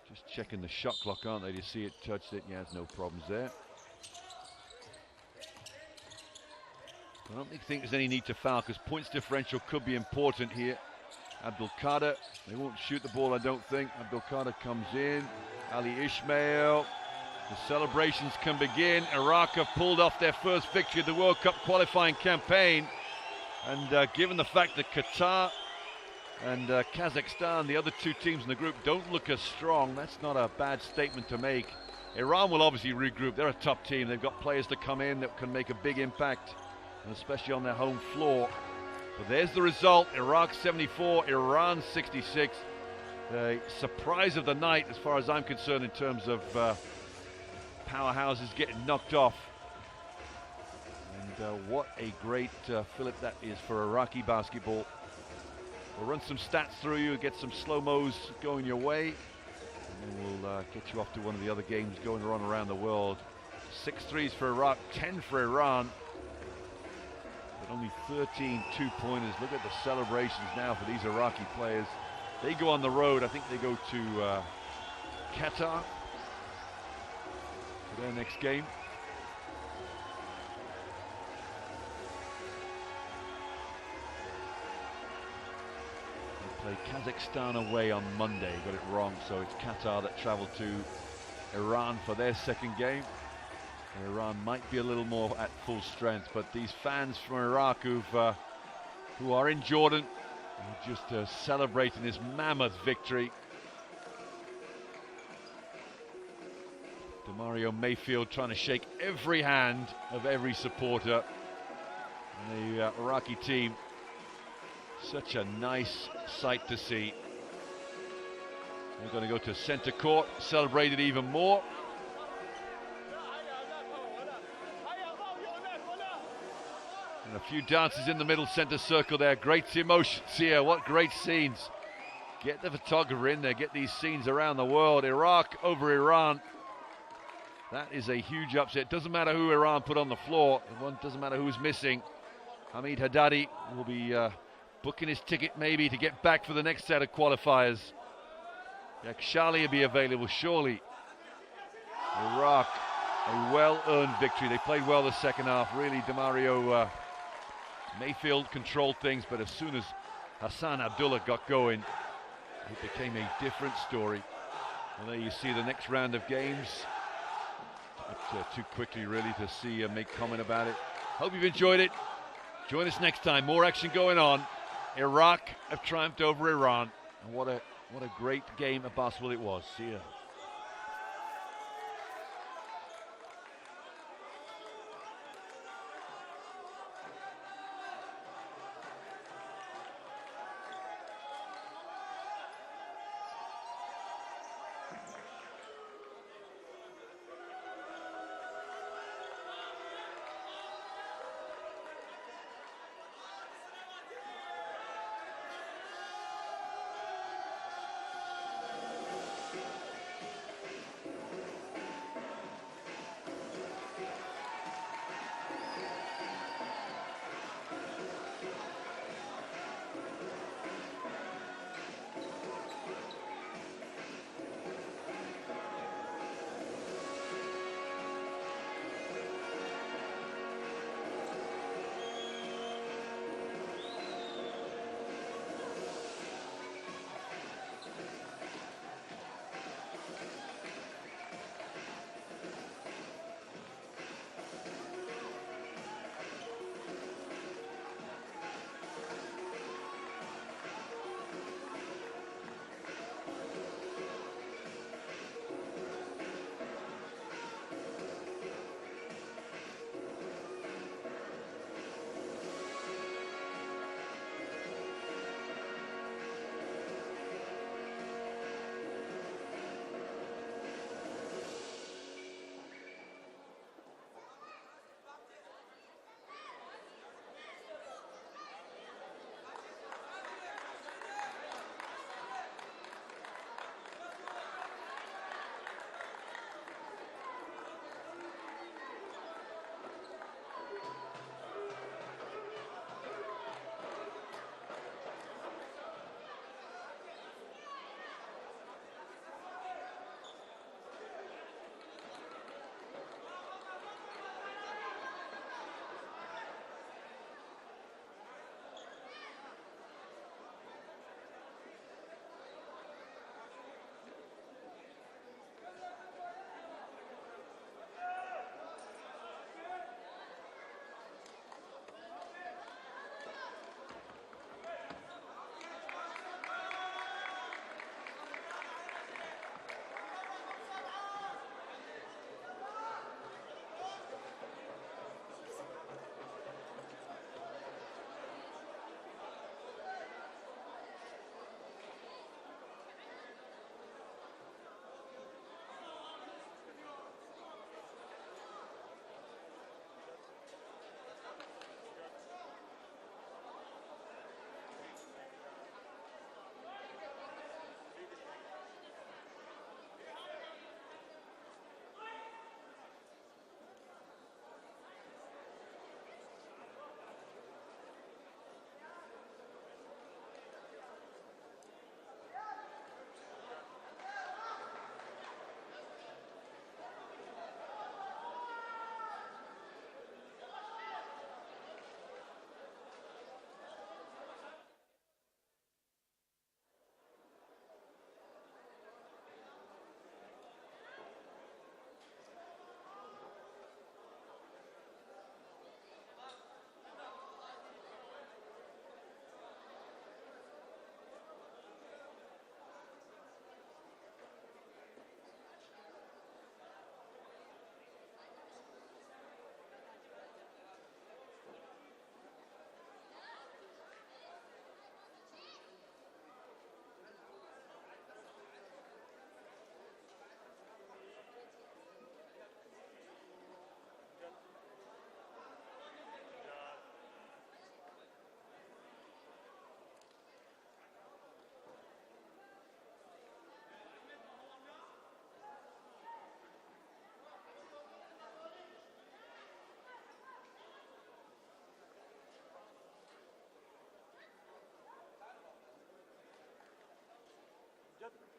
Just checking the shot clock, aren't they? Do you see it touched it? Yeah, there's no problems there. I don't think there's any need to foul because points differential could be important here. Abdul Qadir, they won't shoot the ball, I don't think. Abdul Qadir comes in. Ali Ismail. The celebrations can begin. Iraq have pulled off their first victory of the World Cup qualifying campaign. And given the fact that Qatar and Kazakhstan, the other two teams in the group, don't look as strong, that's not a bad statement to make. Iran will obviously regroup. They're a top team. They've got players to come in that can make a big impact, and especially on their home floor. But there's the result. Iraq 74, Iran 66. The surprise of the night, as far as I'm concerned, in terms of powerhouses getting knocked off. And what a great fillip that is for Iraqi basketball. We'll run some stats through you, get some slow-mos going your way, and then we'll get you off to one of the other games going on around the world. 6 threes for Iraq, 10 for Iran. But only 13 two-pointers. Look at the celebrations now for these Iraqi players. They go on the road. I think they go to Qatar for their next game. They play Kazakhstan away on Monday. Got it wrong, so it's Qatar that travel to Iran for their second game. Iran might be a little more at full strength, but these fans from Iraq who are in Jordan are just celebrating this mammoth victory. DeMario Mayfield trying to shake every hand of every supporter. And the Iraqi team, such a nice sight to see. They're going to go to center court, celebrate it even more. And a few dances in the middle center circle there. Great emotions here. What great scenes. Get the photographer in there. Get these scenes around the world. Iraq over Iran. That is a huge upset. Doesn't matter who Iran put on the floor. It doesn't matter who's missing. Hamid Haddadi will be booking his ticket maybe to get back for the next set of qualifiers. Yakhshali will be available surely. Iraq, a well-earned victory. They played well the second half. Really, DeMario Mayfield controlled things, but as soon as Hassan Abdullah got going, it became a different story. Well, there you see the next round of games. Too quickly, really, to see make comment about it. Hope you've enjoyed it. Join us next time. More action going on. Iraq have triumphed over Iran. And what a great game of basketball it was. See ya. جد